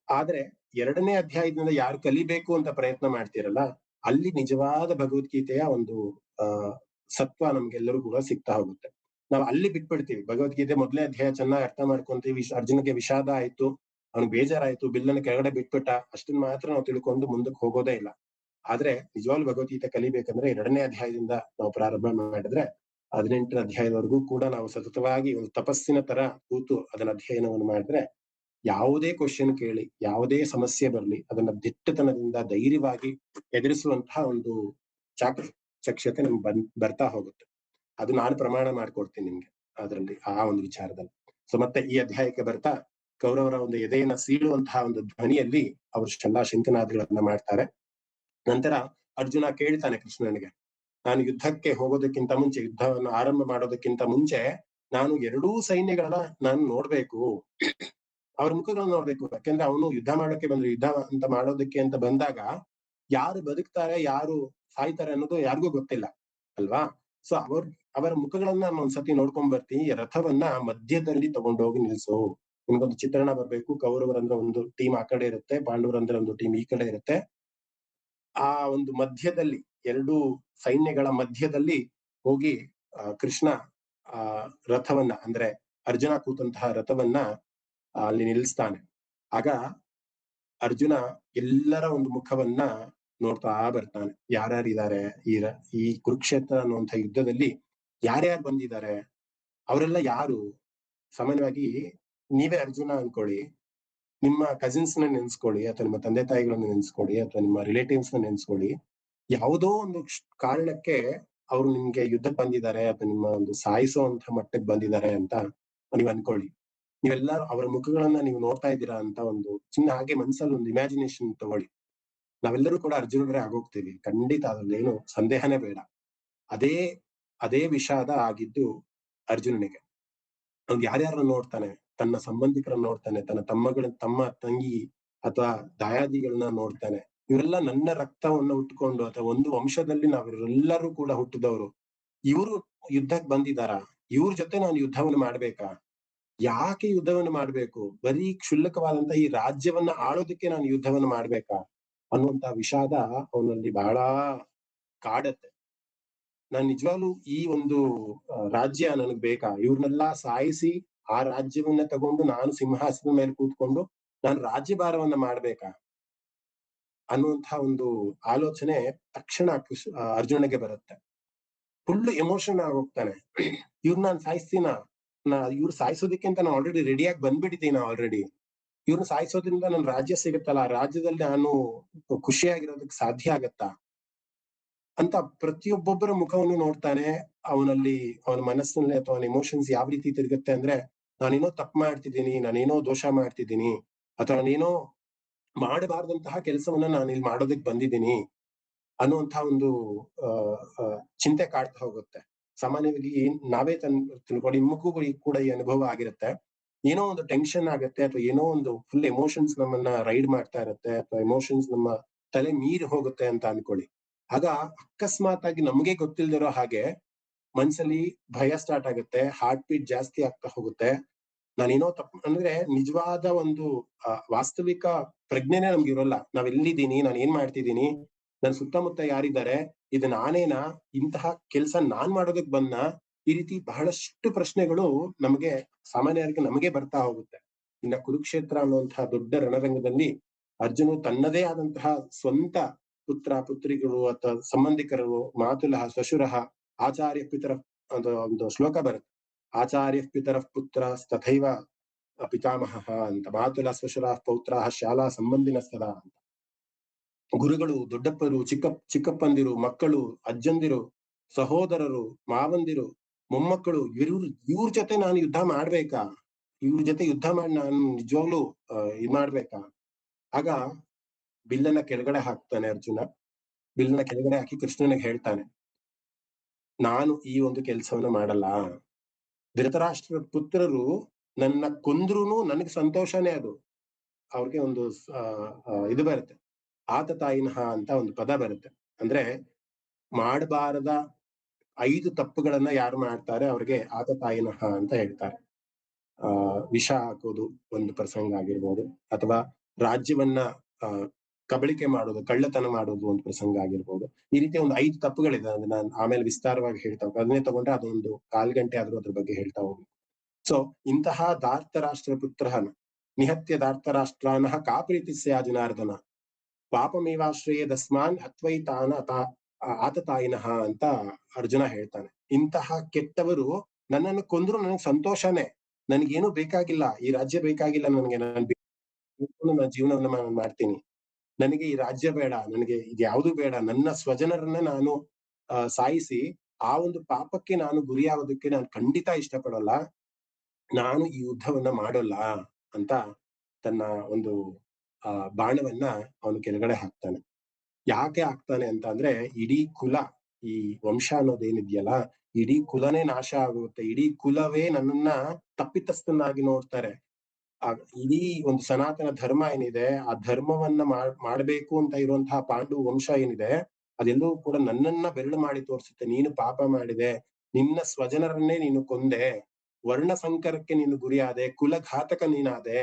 ಆದ್ರೆ 2ನೇ ಅಧ್ಯಾಯದಿಂದ ಯಾರು ಕಲಿಬೇಕು ಅಂತ ಪ್ರಯತ್ನ ಮಾಡ್ತಿರಲ್ಲ, ಅಲ್ಲಿ ನಿಜವಾದ ಭಗವದ್ಗೀತೆಯ ಒಂದು ಸತ್ವ ನಮ್ಗೆಲ್ಲರೂ ಕೂಡ ಸಿಗ್ತಾ ಹೋಗುತ್ತೆ. ನಾವು ಅಲ್ಲಿ ಬಿಟ್ಬಿಡ್ತೀವಿ. ಭಗವದ್ಗೀತೆ 1ನೇ ಅಧ್ಯಾಯ ಚೆನ್ನಾಗಿ ಅರ್ಥ ಮಾಡ್ಕೊಂತೀವಿ, ಅರ್ಜುನಿಗೆ ವಿಷಾದ ಆಯ್ತು, ಅವ್ನಿಗೆ ಬೇಜಾರಾಯ್ತು, ಬಿಲ್ಲನ್ನ ಕೆಳಗಡೆ ಬಿಟ್ಬಿಟ್ಟ, ಅಷ್ಟನ್ನ ಮಾತ್ರ ನಾವು ತಿಳ್ಕೊಂಡು ಮುಂದಕ್ಕೆ ಹೋಗೋದೇ ಇಲ್ಲ. ಆದ್ರೆ ನಿಜವಾಗ್ಲೂ ಭಗವದ್ಗೀತೆ ಕಲಿಬೇಕಂದ್ರೆ 2ನೇ ಅಧ್ಯಾಯದಿಂದ ನಾವು ಪ್ರಾರಂಭ ಮಾಡಿದ್ರೆ 18ನೇ ಅಧ್ಯಾಯದವರೆಗೂ ಕೂಡ ನಾವು ಸತತವಾಗಿ ಒಂದು ತಪಸ್ಸಿನ ತರ ಕೂತು ಅದನ್ನ ಅಧ್ಯಯನವನ್ನು ಮಾಡಿದ್ರೆ, ಯಾವುದೇ ಕ್ವಶನ್ ಕೇಳಿ, ಯಾವುದೇ ಸಮಸ್ಯೆ ಬರ್ಲಿ, ಅದನ್ನ ದಿಟ್ಟತನದಿಂದ ಧೈರ್ಯವಾಗಿ ಎದುರಿಸುವಂತಹ ಒಂದು ಚಾಕಚಕ್ಯತೆ ನಮ್ಗೆ ಬರ್ತಾ ಹೋಗುತ್ತೆ. ಅದು ನಾನು ಪ್ರಮಾಣ ಮಾಡ್ಕೊಡ್ತೀನಿ ನಿಮ್ಗೆ ಅದರಲ್ಲಿ, ಆ ಒಂದು ವಿಚಾರದಲ್ಲಿ. ಸೊ ಮತ್ತೆ ಈ ಅಧ್ಯಾಯಕ್ಕೆ ಬರ್ತಾ ಕೌರವರ ಒಂದು ಎದೆಯನ್ನ ಸೀಳುವಂತಹ ಒಂದು ಧ್ವನಿಯಲ್ಲಿ ಅವರು ಎಲ್ಲಾ ಶಂಖನಾದಗಳನ್ನ ಮಾಡ್ತಾರೆ. ನಂತರ ಅರ್ಜುನ ಕೇಳ್ತಾನೆ ಕೃಷ್ಣನಿಗೆ, ನಾನು ಯುದ್ಧಕ್ಕೆ ಹೋಗೋದಕ್ಕಿಂತ ಮುಂಚೆ, ಯುದ್ಧವನ್ನು ಆರಂಭ ಮಾಡೋದಕ್ಕಿಂತ ಮುಂಚೆ ನಾನು 2 ಸೈನ್ಯಗಳನ್ನ ನಾನು ನೋಡ್ಬೇಕು, ಅವ್ರ ಮುಖಗಳನ್ನ ನೋಡ್ಬೇಕು. ಯಾಕೆಂದ್ರೆ ಅವನು ಯುದ್ಧ ಮಾಡೋಕೆ ಬಂದ್ರು, ಯುದ್ಧ ಅಂತ ಮಾಡೋದಕ್ಕೆ ಅಂತ ಬಂದಾಗ ಯಾರು ಬದುಕ್ತಾರೆ, ಯಾರು ಸಾಯ್ತಾರೆ ಅನ್ನೋದು ಯಾರಿಗೂ ಗೊತ್ತಿಲ್ಲ ಅಲ್ವಾ. ಸೊ ಅವರ ಮುಖಗಳನ್ನ ನಾನು ಒಂದ್ಸತಿ ನೋಡ್ಕೊಂಡ್ ಬರ್ತೀನಿ. ರಥವನ್ನ ಮಧ್ಯದಲ್ಲಿ ತಗೊಂಡೋಗಿ ನಿಲ್ಸು. ನಿಮ್ಗೊಂದು ಚಿತ್ರಣ ಬರ್ಬೇಕು. ಕೌರವರಂದ್ರೆ ಒಂದು ಟೀಮ್ ಆ ಕಡೆ ಇರುತ್ತೆ, ಪಾಂಡವರಂದ್ರೆ ಒಂದು ಟೀಮ್ ಈ ಕಡೆ ಇರುತ್ತೆ. ಆ ಒಂದು ಮಧ್ಯದಲ್ಲಿ 2 ಸೈನ್ಯಗಳ ಮಧ್ಯದಲ್ಲಿ ಹೋಗಿ ಕೃಷ್ಣ ರಥವನ್ನ, ಅಂದ್ರೆ ಅರ್ಜುನ ಕೂತಂತಹ ರಥವನ್ನ ಅಲ್ಲಿ ನಿಲ್ಲಿಸ್ತಾನೆ. ಆಗ ಅರ್ಜುನ ಎಲ್ಲರ ಒಂದು ಮುಖವನ್ನ ನೋಡ್ತಾ ಬರ್ತಾನೆ. ಯಾರ್ಯಾರಿದ್ದಾರೆ ಈ ಕುರುಕ್ಷೇತ್ರ ಅನ್ನುವಂಥ ಯುದ್ಧದಲ್ಲಿ, ಯಾರ್ಯಾರು ಬಂದಿದ್ದಾರೆ, ಅವರೆಲ್ಲ ಯಾರು. ಸಾಮಾನ್ಯವಾಗಿ ನೀವೇ ಅರ್ಜುನ ಅನ್ಕೊಳ್ಳಿ, ನಿಮ್ಮ ಕಸಿನ್ಸ್ ನ ನೆನ್ಸ್ಕೊಳ್ಳಿ, ಅಥವಾ ನಿಮ್ಮ ತಂದೆ ತಾಯಿಗಳನ್ನ ನೆನ್ಸ್ಕೊಳ್ಳಿ, ಅಥವಾ ನಿಮ್ಮ ರಿಲೇಟಿವ್ಸ್ ನ ನೆನ್ಸ್ಕೊಳ್ಳಿ. ಯಾವುದೋ ಒಂದು ಕಾರಣಕ್ಕೆ ಅವ್ರು ನಿಮ್ಗೆ ಯುದ್ಧಕ್ಕೆ ಬಂದಿದ್ದಾರೆ, ಅಥವಾ ನಿಮ್ಮ ಒಂದು ಸಾಯಿಸುವಂತ ಮಟ್ಟಕ್ಕೆ ಬಂದಿದ್ದಾರೆ ಅಂತ ನೀವ್ ಅನ್ಕೊಳ್ಳಿ. ನೀವೆಲ್ಲರೂ ಅವರ ಮುಖಗಳನ್ನ ನೀವು ನೋಡ್ತಾ ಇದ್ದೀರಾ ಅಂತ ಒಂದು ಚಿನ್ನ ಹಾಗೆ ಮನ್ಸಲ್ಲಿ ಒಂದು ಇಮ್ಯಾಜಿನೇಷನ್ ತಗೊಳ್ಳಿ. ನಾವೆಲ್ಲರೂ ಕೂಡ ಅರ್ಜುನರೇ ಆಗೋಗ್ತೀವಿ ಖಂಡಿತ, ಅದ್ರಲ್ಲಿ ಏನು ಸಂದೇಹನೇ ಬೇಡ. ಅದೇ ಅದೇ ವಿಷಾದ ಆಗಿದ್ದು ಅರ್ಜುನನಿಗೆ. ಅವ್ನು ಯಾರ್ಯಾರನ್ನ ನೋಡ್ತಾನೆ, ತನ್ನ ಸಂಬಂಧಿಕರನ್ನ ನೋಡ್ತಾನೆ, ತನ್ನ ತಮ್ಮ ತಂಗಿ ಅಥವಾ ದಾಯಾದಿಗಳನ್ನ ನೋಡ್ತಾನೆ. ಇವರೆಲ್ಲ ನನ್ನ ರಕ್ತವನ್ನ ಉಟ್ಕೊಂಡು ಅಥವಾ ಒಂದು ವಂಶದಲ್ಲಿ ನಾವೆಲ್ಲರೂ ಕೂಡ ಹುಟ್ಟಿದವರು. ಇವರು ಯುದ್ಧಕ್ ಬಂದಿದಾರ, ಇವ್ರ ಜೊತೆ ನಾನು ಯುದ್ಧವನ್ನು ಮಾಡ್ಬೇಕಾ? ಯಾಕೆ ಯುದ್ಧವನ್ನು ಮಾಡ್ಬೇಕು? ಬರೀ ಕ್ಷುಲ್ಲಕವಾದಂತ ಈ ರಾಜ್ಯವನ್ನ ಆಳೋದಕ್ಕೆ ನಾನು ಯುದ್ಧವನ್ನು ಮಾಡ್ಬೇಕಾ? ಅನ್ನುವಂತ ವಿಷಾದ ಅವನಲ್ಲಿ ಬಹಳ ಕಾಡತ್ತೆ. ನಾನ್ ನಿಜವಾಗ್ಲೂ ಈ ಒಂದು ರಾಜ್ಯ ನನಗ್ ಬೇಕಾ? ಇವ್ರನ್ನೆಲ್ಲಾ ಸಾಯಿಸಿ ಆ ರಾಜ್ಯವನ್ನ ತಗೊಂಡು ನಾನು ಸಿಂಹಾಸನದ ಮೇಲೆ ಕೂತ್ಕೊಂಡು ನಾನು ರಾಜ್ಯಭಾರವನ್ನ ಮಾಡ್ಬೇಕಾ? ಅನ್ನುವಂತಹ ಒಂದು ಆಲೋಚನೆ ತಕ್ಷಣ ಅರ್ಜುನನಿಗೆ ಬರುತ್ತೆ. ಫುಲ್ ಎಮೋಷನ್ ಆಗೋಗ್ತಾನೆ. ಇವ್ರನ್ನ ನಾನ್ ಸಾಯಿಸ್ತೀನ? ಇವ್ರು ಸಾಯಿಸೋದಕ್ಕೆ ಅಂತ ನಾನು ಆಲ್ರೆಡಿ ರೆಡಿಯಾಗಿ ಬಂದ್ಬಿಟ್ಟಿದ್ದೀನ ಆಲ್ರೆಡಿ. ಇವ್ರನ್ನ ಸಾಯಿಸೋದ್ರಿಂದ ನನ್ ರಾಜ್ಯ ಸಿಗುತ್ತಲ್ಲ, ಆ ರಾಜ್ಯದಲ್ಲಿ ನಾನು ಖುಷಿಯಾಗಿರೋದಕ್ಕೆ ಸಾಧ್ಯ ಆಗತ್ತಾ? ಅಂತ ಪ್ರತಿಯೊಬ್ಬೊಬ್ಬರ ಮುಖವನ್ನು ನೋಡ್ತಾನೆ. ಅವನಲ್ಲಿ ಅವನ ಮನಸ್ಸಿನಲ್ಲಿ ಅಥವಾ ಅವನ ಎಮೋಷನ್ಸ್ ಯಾವ ರೀತಿ ತಿರುಗುತ್ತೆ ಅಂದ್ರೆ, ನಾನೇನೋ ತಪ್ಪು ಮಾಡ್ತಿದ್ದೀನಿ, ನಾನೇನೋ ದೋಷ ಮಾಡ್ತಿದ್ದೀನಿ, ಅಥವಾ ನಾನೇನೋ ಮಾಡಬಾರ್ದಂತಹ ಕೆಲಸವನ್ನ ನಾನು ಇಲ್ಲಿ ಮಾಡೋದಕ್ಕೆ ಬಂದಿದ್ದೀನಿ ಅನ್ನುವಂತಹ ಒಂದು ಚಿಂತೆ ಕಾಡ್ತಾ ಹೋಗುತ್ತೆ. ಸಾಮಾನ್ಯವಾಗಿ ನಾವೇ ತಿಳ್ಕೊಂಡು ನಿಮಗೂ ಕೂಡ ಈ ಅನುಭವ ಆಗಿರುತ್ತೆ. ಏನೋ ಒಂದು ಟೆನ್ಷನ್ ಆಗತ್ತೆ ಅಥವಾ ಏನೋ ಒಂದು ಫುಲ್ ಎಮೋಷನ್ಸ್ ನಮ್ಮನ್ನ ರೈಡ್ ಮಾಡ್ತಾ ಇರುತ್ತೆ, ಅಥವಾ ಎಮೋಷನ್ಸ್ ನಮ್ಮ ತಲೆ ಮೀರಿ ಹೋಗುತ್ತೆ ಅಂತ ಅನ್ಕೊಳ್ಳಿ. ಆಗ ಅಕಸ್ಮಾತ್ ಆಗಿ ನಮ್ಗೆ ಗೊತ್ತಿಲ್ದಿರೋ ಹಾಗೆ ಮನ್ಸಲ್ಲಿ ಭಯ ಸ್ಟಾರ್ಟ್ ಆಗುತ್ತೆ, ಹಾರ್ಟ್ ಬೀಟ್ ಜಾಸ್ತಿ ಆಗ್ತಾ ಹೋಗುತ್ತೆ. ನಾನೇನೋ ತಪ್ಪು ಅಂದ್ರೆ ನಿಜವಾದ ಒಂದು ವಾಸ್ತವಿಕ ಪ್ರಜ್ಞೆನೇ ನಮ್ಗೆ ಇರೋಲ್ಲ. ನಾವ್ ಎಲ್ಲಿದ್ದೀನಿ, ನಾನು ಏನ್ ಮಾಡ್ತಿದ್ದೀನಿ, ನನ್ ಸುತ್ತಮುತ್ತ ಯಾರಿದ್ದಾರೆ, ಇದು ನಾನೇನಾ, ಇಂತಹ ಕೆಲ್ಸ ನಾನ್ ಮಾಡೋದಕ್ ಬಂದ್ನ? ಈ ರೀತಿ ಬಹಳಷ್ಟು ಪ್ರಶ್ನೆಗಳು ನಮಗೆ ಸಾಮಾನ್ಯವಾಗಿ ನಮಗೆ ಬರ್ತಾ ಹೋಗುತ್ತೆ. ಇನ್ನ ಕುರುಕ್ಷೇತ್ರ ಅನ್ನುವಂತಹ ದೊಡ್ಡ ರಣರಂಗದಲ್ಲಿ ಅರ್ಜುನು ತನ್ನದೇ ಆದಂತಹ ಸ್ವಂತ ಪುತ್ರ ಪುತ್ರಿಗಳು ಅಥವಾ ಸಂಬಂಧಿಕರು, ಮಾತುಲಹ ಶ್ವಶುರಃ ಆಚಾರ್ಯ ಪಿತರ ಒಂದು ಶ್ಲೋಕ ಬರುತ್ತೆ. ಆಚಾರ್ಯ ಪಿತರಃ ಪುತ್ರ ತಥೈವ ಪಿತಾಮಹಃ ಅಂತ, ಮಾತುಲ ಶ್ವಶುರ ಪೌತ್ರ ಶಾಲಾ ಸಂಬಂಧಿನ ಸದಾ ಅಂತ. ಗುರುಗಳು, ದೊಡ್ಡಪ್ಪರು, ಚಿಕ್ಕಪ್ಪಂದಿರು, ಮಕ್ಕಳು, ಅಜ್ಜಂದಿರು, ಸಹೋದರರು, ಮಾವಂದಿರು, ಮೊಮ್ಮಕ್ಕಳು, ಇವ್ರ ಜೊತೆ ನಾನು ಯುದ್ಧ ಮಾಡ್ಬೇಕಾ? ಇವ್ರ ಜೊತೆ ಯುದ್ಧ ಮಾಡಿ ನಾನು ನಿಜವಾಗ್ಲೂ ಇದ್ ಮಾಡ್ಬೇಕಾ? ಆಗ ಬಿಲ್ಲನ್ನ ಕೆಳಗಡೆ ಹಾಕ್ತಾನೆ ಅರ್ಜುನ. ಬಿಲ್ಲನ್ನ ಕೆಳಗಡೆ ಹಾಕಿ ಕೃಷ್ಣನಿಗೆ ಹೇಳ್ತಾನೆ, ನಾನು ಈ ಒಂದು ಕೆಲ್ಸವನ್ನ ಮಾಡಲ್ಲ. ಧೃತರಾಷ್ಟ್ರ ಪುತ್ರರು ನನ್ನ ಕೊಂದ್ರುನು ನನಗೆ ಸಂತೋಷನೇ ಅದು. ಅವ್ರಿಗೆ ಒಂದು ಇದು ಬರುತ್ತೆ, ಆತತಾಯಿನಃ ಅಂತ ಒಂದು ಪದ ಬರುತ್ತೆ. ಅಂದ್ರೆ ಮಾಡಬಾರದ 5 ತಪ್ಪುಗಳನ್ನ ಯಾರು ಮಾಡ್ತಾರೆ ಅವ್ರಿಗೆ ಆತತಾಯಿನಃ ಅಂತ ಹೇಳ್ತಾರೆ. ವಿಷ ಹಾಕೋದು ಒಂದು ಪ್ರಸಂಗ ಆಗಿರ್ಬೋದು, ಅಥವಾ ರಾಜ್ಯವನ್ನ ಕಬಳಿಕೆ ಮಾಡೋದು, ಕಳ್ಳತನ ಮಾಡೋದು ಒಂದು ಪ್ರಸಂಗ ಆಗಿರ್ಬೋದು. ಈ ರೀತಿ ಒಂದು 5 ತಪ್ಪುಗಳಿದೆ. ಅದನ್ನ ನಾನು ಆಮೇಲೆ ವಿಸ್ತಾರವಾಗಿ ಹೇಳ್ತಾ ಹೋಗ್ತೀನಿ. ಅದನ್ನೇ ತಗೊಂಡ್ರೆ ಅದೊಂದು 1/4 ಗಂಟೆ ಆದ್ರೂ ಅದ್ರ ಬಗ್ಗೆ ಹೇಳ್ತಾ ಹೋಗಿ. ಸೊ ಇಂತಹ ಧಾರ್ತ ರಾಷ್ಟ್ರ ಪುತ್ರನ ನಿಹತ್ಯ ಧಾರ್ತ ರಾಷ್ಟ್ರಾನಃ ಕಾ ಪ್ರೀತಿ ಸ್ಯಾ ಜನಾರ್ದನ ಪಾಪಮೇವಾಶ್ರಯೇ ದಸ್ಮಾನ್ ಹತ್ವೈತಾನ ಆತತಾಯಿನಃ ಅಂತ ಅರ್ಜುನ ಹೇಳ್ತಾನೆ. ಇಂತಹ ಕೆಟ್ಟವರು ನನ್ನನ್ನು ಕೊಂದ್ರು ನನಗೆ ಸಂತೋಷನೇ, ನನ್ಗೇನು ಬೇಕಾಗಿಲ್ಲ, ಈ ರಾಜ್ಯ ಬೇಕಾಗಿಲ್ಲ ನನಗೆ, ನನ್ನ ಜೀವನವನ್ನ ನಾನು ಮಾಡ್ತೀನಿ. ನನಗೆ ಈ ರಾಜ್ಯ ಬೇಡ, ನನಗೆ ಇದ್ಯಾವುದು ಬೇಡ, ನನ್ನ ಸ್ವಜನರನ್ನ ನಾನು ಸಾಯಿಸಿ ಆ ಒಂದು ಪಾಪಕ್ಕೆ ನಾನು ಗುರಿಯಾಗೋದಕ್ಕೆ ನಾನು ಖಂಡಿತ ಇಷ್ಟಪಡಲ್ಲ, ನಾನು ಈ ಯುದ್ಧವನ್ನ ಮಾಡೋಲ್ಲ ಅಂತ ತನ್ನ ಒಂದು ಬಾಣವನ್ನ ಅವನು ಕೆಳಗಡೆ ಹಾಕ್ತಾನೆ. ಯಾಕೆ ಹಾಕ್ತಾನೆ ಅಂತ ಅಂದ್ರೆ, ಇಡೀ ಕುಲ, ಈ ವಂಶ ಅನ್ನೋದೇನಿದ್ಯಲ್ಲ, ಇಡೀ ಕುಲನೇ ನಾಶ ಆಗುತ್ತೆ. ಇಡೀ ಕುಲವೇ ನನ್ನನ್ನ ತಪ್ಪಿತಸ್ಥನಾಗಿ ನೋಡ್ತಾರೆ. ಆ ಇಡೀ ಒಂದು ಸನಾತನ ಧರ್ಮ ಏನಿದೆ, ಆ ಧರ್ಮವನ್ನ ಮಾಡ್ಬೇಕು ಅಂತ ಇರುವಂತಹ ಪಾಂಡು ವಂಶ ಏನಿದೆ, ಅದೆಲ್ಲವೂ ಕೂಡ ನನ್ನನ್ನ ಬೆರಳು ಮಾಡಿ ತೋರಿಸುತ್ತೆ. ನೀನು ಪಾಪ ಮಾಡಿದೆ, ನಿನ್ನ ಸ್ವಜನರನ್ನೇ ನೀನು ಕೊಂದೆ, ವರ್ಣ ಸಂಕರಕ್ಕೆ ನೀನು ಗುರಿಯಾದೆ, ಕುಲಘಾತಕ ನೀನಾದೆ,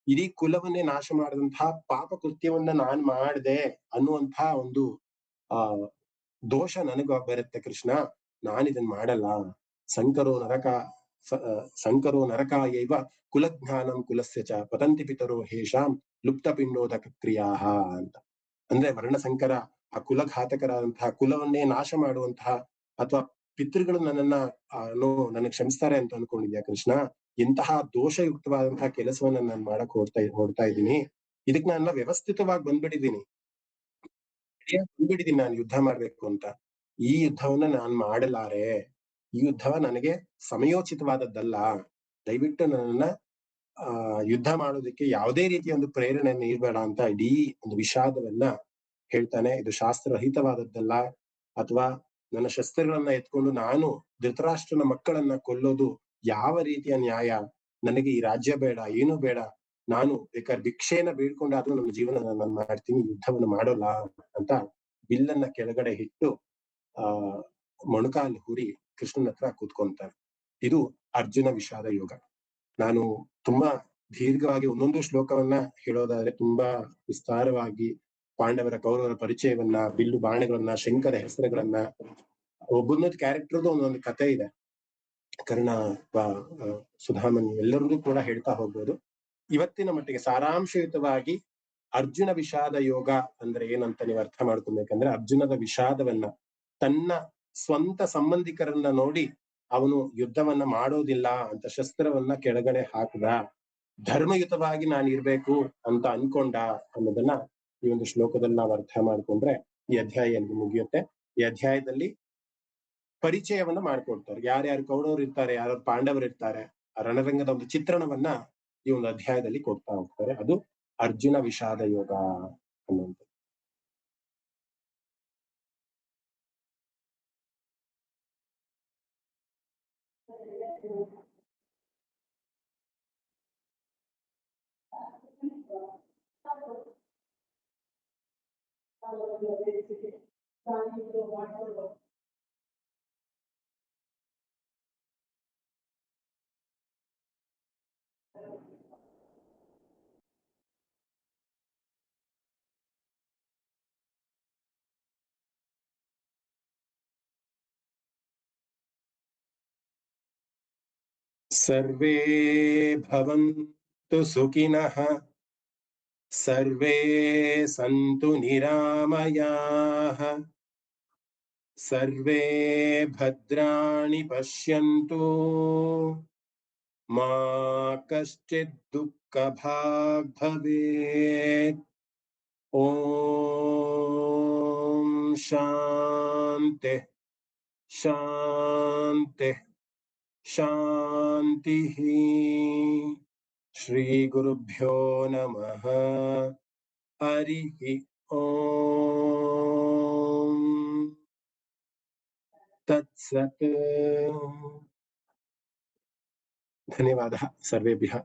ಇಡೀ ಕುಲವನ್ನೇ ನಾಶ ಮಾಡಿದಂತಹ ಪಾಪ ಕೃತ್ಯವನ್ನ ನಾನ್ ಮಾಡ್ದೆ ಅನ್ನುವಂತಹ ಒಂದು ಆ ದೋಷ ನನಗ ಬರುತ್ತೆ ಕೃಷ್ಣ. ನಾನಿದನ್ ಮಾಡಲ್ಲ. ಸಂಕರೋ ನರಕ ಸಂಕರೋ ನರಕಾಯೈವ ಕುಲಜ್ಞಾನಂ ಕುಲಸ್ಯ ಚ ಪತಂತಿ ಪಿತರೋ ಹೇಷಾಂ ಲುಪ್ತ ಪಿಂಡೋದಕ ಕ್ರಿಯಾಹ ಅಂತ. ಅಂದ್ರೆ ವರ್ಣಸಂಕರ, ಆ ಕುಲಘಾತಕರಾದಂತಹ, ಕುಲವನ್ನೇ ನಾಶ ಮಾಡುವಂತಹ, ಅಥವಾ ಪಿತೃಗಳು ನನ್ನನ್ನ ನನಗೆ ಕ್ಷಮಿಸ್ತಾರೆ ಅಂತ ಅನ್ಕೊಂಡಿದ್ಯಾ ಕೃಷ್ಣ? ಎಂತಹ ದೋಷಯುಕ್ತವಾದಂತಹ ಕೆಲಸವನ್ನ ನಾನು ಮಾಡಕ್ ಹೊಡ್ತಾ ಇದ್ದೀನಿ. ಇದಕ್ ನಾನು ವ್ಯವಸ್ಥಿತವಾಗಿ ಬಂದ್ಬಿಟ್ಟಿದ್ದೀನಿ ನಾನು ಯುದ್ಧ ಮಾಡ್ಬೇಕು ಅಂತ. ಈ ಯುದ್ಧವನ್ನ ನಾನ್ ಮಾಡಲಾರೆ, ಈ ಯುದ್ಧವ ನನಗೆ ಸಮಯೋಚಿತವಾದದ್ದಲ್ಲ. ದಯವಿಟ್ಟು ನನ್ನನ್ನ ಯುದ್ಧ ಮಾಡೋದಕ್ಕೆ ಯಾವುದೇ ರೀತಿಯ ಒಂದು ಪ್ರೇರಣೆಯನ್ನು ನೀಡಬೇಡ ಅಂತ ಇಡೀ ಒಂದು ವಿಷಾದವನ್ನ ಹೇಳ್ತಾನೆ. ಇದು ಶಾಸ್ತ್ರರಹಿತವಾದದ್ದಲ್ಲ, ಅಥವಾ ನನ್ನ ಶಸ್ತ್ರಗಳನ್ನ ಎತ್ಕೊಂಡು ನಾನು ಧೃತರಾಷ್ಟ್ರನ ಮಕ್ಕಳನ್ನ ಕೊಲ್ಲೋದು ಯಾವ ರೀತಿಯ ನ್ಯಾಯ? ನನಗೆ ಈ ರಾಜ್ಯ ಬೇಡ, ಏನು ಬೇಡ. ನಾನು ಬೇಕಾದ್ರೆ ಭಿಕ್ಷೆನ ಬೇಡ್ಕೊಂಡಾದ್ರೂ ನನ್ನ ಜೀವನ ನಾನು ಮಾಡ್ತೀನಿ, ಯುದ್ಧವನ್ನು ಮಾಡೋಲ್ಲ ಅಂತ ಬಿಲ್ಲನ್ನ ಕೆಳಗಡೆ ಇಟ್ಟು ಆ ಮೊಣಕಾಲು ಹೂರಿ ಕೃಷ್ಣನ ಹತ್ರ ಕೂತ್ಕೊಂತಾರೆ. ಇದು ಅರ್ಜುನ ವಿಷಾದ ಯೋಗ. ನಾನು ತುಂಬಾ ದೀರ್ಘವಾಗಿ ಒಂದೊಂದು ಶ್ಲೋಕವನ್ನ ಹೇಳೋದಾದ್ರೆ ತುಂಬಾ ವಿಸ್ತಾರವಾಗಿ ಪಾಂಡವರ ಕೌರವರ ಪರಿಚಯವನ್ನ, ಬಿಲ್ಲು ಬಾಣಗಳನ್ನ, ಶಂಖದ ಹೆಸರುಗಳನ್ನ, ಒಬ್ಬೊಂದೊಂದು ಕ್ಯಾರೆಕ್ಟರ್ದು ಒಂದೊಂದು ಕಥೆ ಇದೆ. ಕರ್ಣ, ಸುಧಾಮನ್ ಎಲ್ಲರಿಗೂ ಕೂಡ ಹೇಳ್ತಾ ಹೋಗ್ಬೋದು. ಇವತ್ತಿನ ಮಟ್ಟಿಗೆ ಸಾರಾಂಶಯುತವಾಗಿ ಅರ್ಜುನ ವಿಷಾದ ಯೋಗ ಅಂದ್ರೆ ಏನಂತ ನೀವು ಅರ್ಥ ಮಾಡ್ಕೊಬೇಕಂದ್ರೆ, ಅರ್ಜುನದ ವಿಷಾದವನ್ನ ತನ್ನ ಸ್ವಂತ ಸಂಬಂಧಿಕರನ್ನ ನೋಡಿ ಅವನು ಯುದ್ಧವನ್ನ ಮಾಡೋದಿಲ್ಲ ಅಂತ ಶಸ್ತ್ರವನ್ನ ಕೆಳಗಡೆ ಹಾಕದ, ಧರ್ಮಯುತವಾಗಿ ನಾನು ಇರ್ಬೇಕು ಅಂತ ಅನ್ಕೊಂಡ ಅನ್ನೋದನ್ನ ಈ ಒಂದು ಶ್ಲೋಕದಲ್ಲಿ ನಾವು ಅರ್ಥ ಮಾಡ್ಕೊಂಡ್ರೆ ಈ ಅಧ್ಯಾಯ ಮುಗಿಯುತ್ತೆ. ಈ ಅಧ್ಯಾಯದಲ್ಲಿ ಪರಿಚಯವನ್ನ ಮಾಡ್ಕೊಡ್ತಾರೆ. ಯಾರ್ಯಾರು ಕೌರವರು ಇರ್ತಾರೆ, ಯಾರು ಪಾಂಡವರು ಇರ್ತಾರೆ, ಆ ರಣರಂಗದ ಒಂದು ಚಿತ್ರಣವನ್ನ ಈ ಒಂದು ಅಧ್ಯಾಯದಲ್ಲಿ ಕೊಡ್ತಾ ಹೋಗ್ತಾರೆ. ಅದು ಅರ್ಜುನ ವಿಷಾದ ಯೋಗ ಅನ್ನುವಂಥದ್ದು. ಸರ್ವೇ ಭವಂತು ಸುಖಿನಃ, ಸರ್ವೇ ಸಂತು ನಿರಾಮಯಾಃ, ಸರ್ವೇ ಭದ್ರಾಣಿ ಪಶ್ಯಂತು, ಮಾ ಕಶ್ಚಿತ್ ದುಃಖ ಭಾಗ್ ಭವೇತ್. ಓಂ ಶಾಂತಿ ಶಾಂತಿ ಶಾಂತಿ. ಶ್ರೀ ಗುರುಭ್ಯೋ ನಮಃ. ಹರಿ ಓಂ ತತ್ಸತ್. ಧನ್ಯವಾದ ಸರ್ವೇಭ್ಯಃ.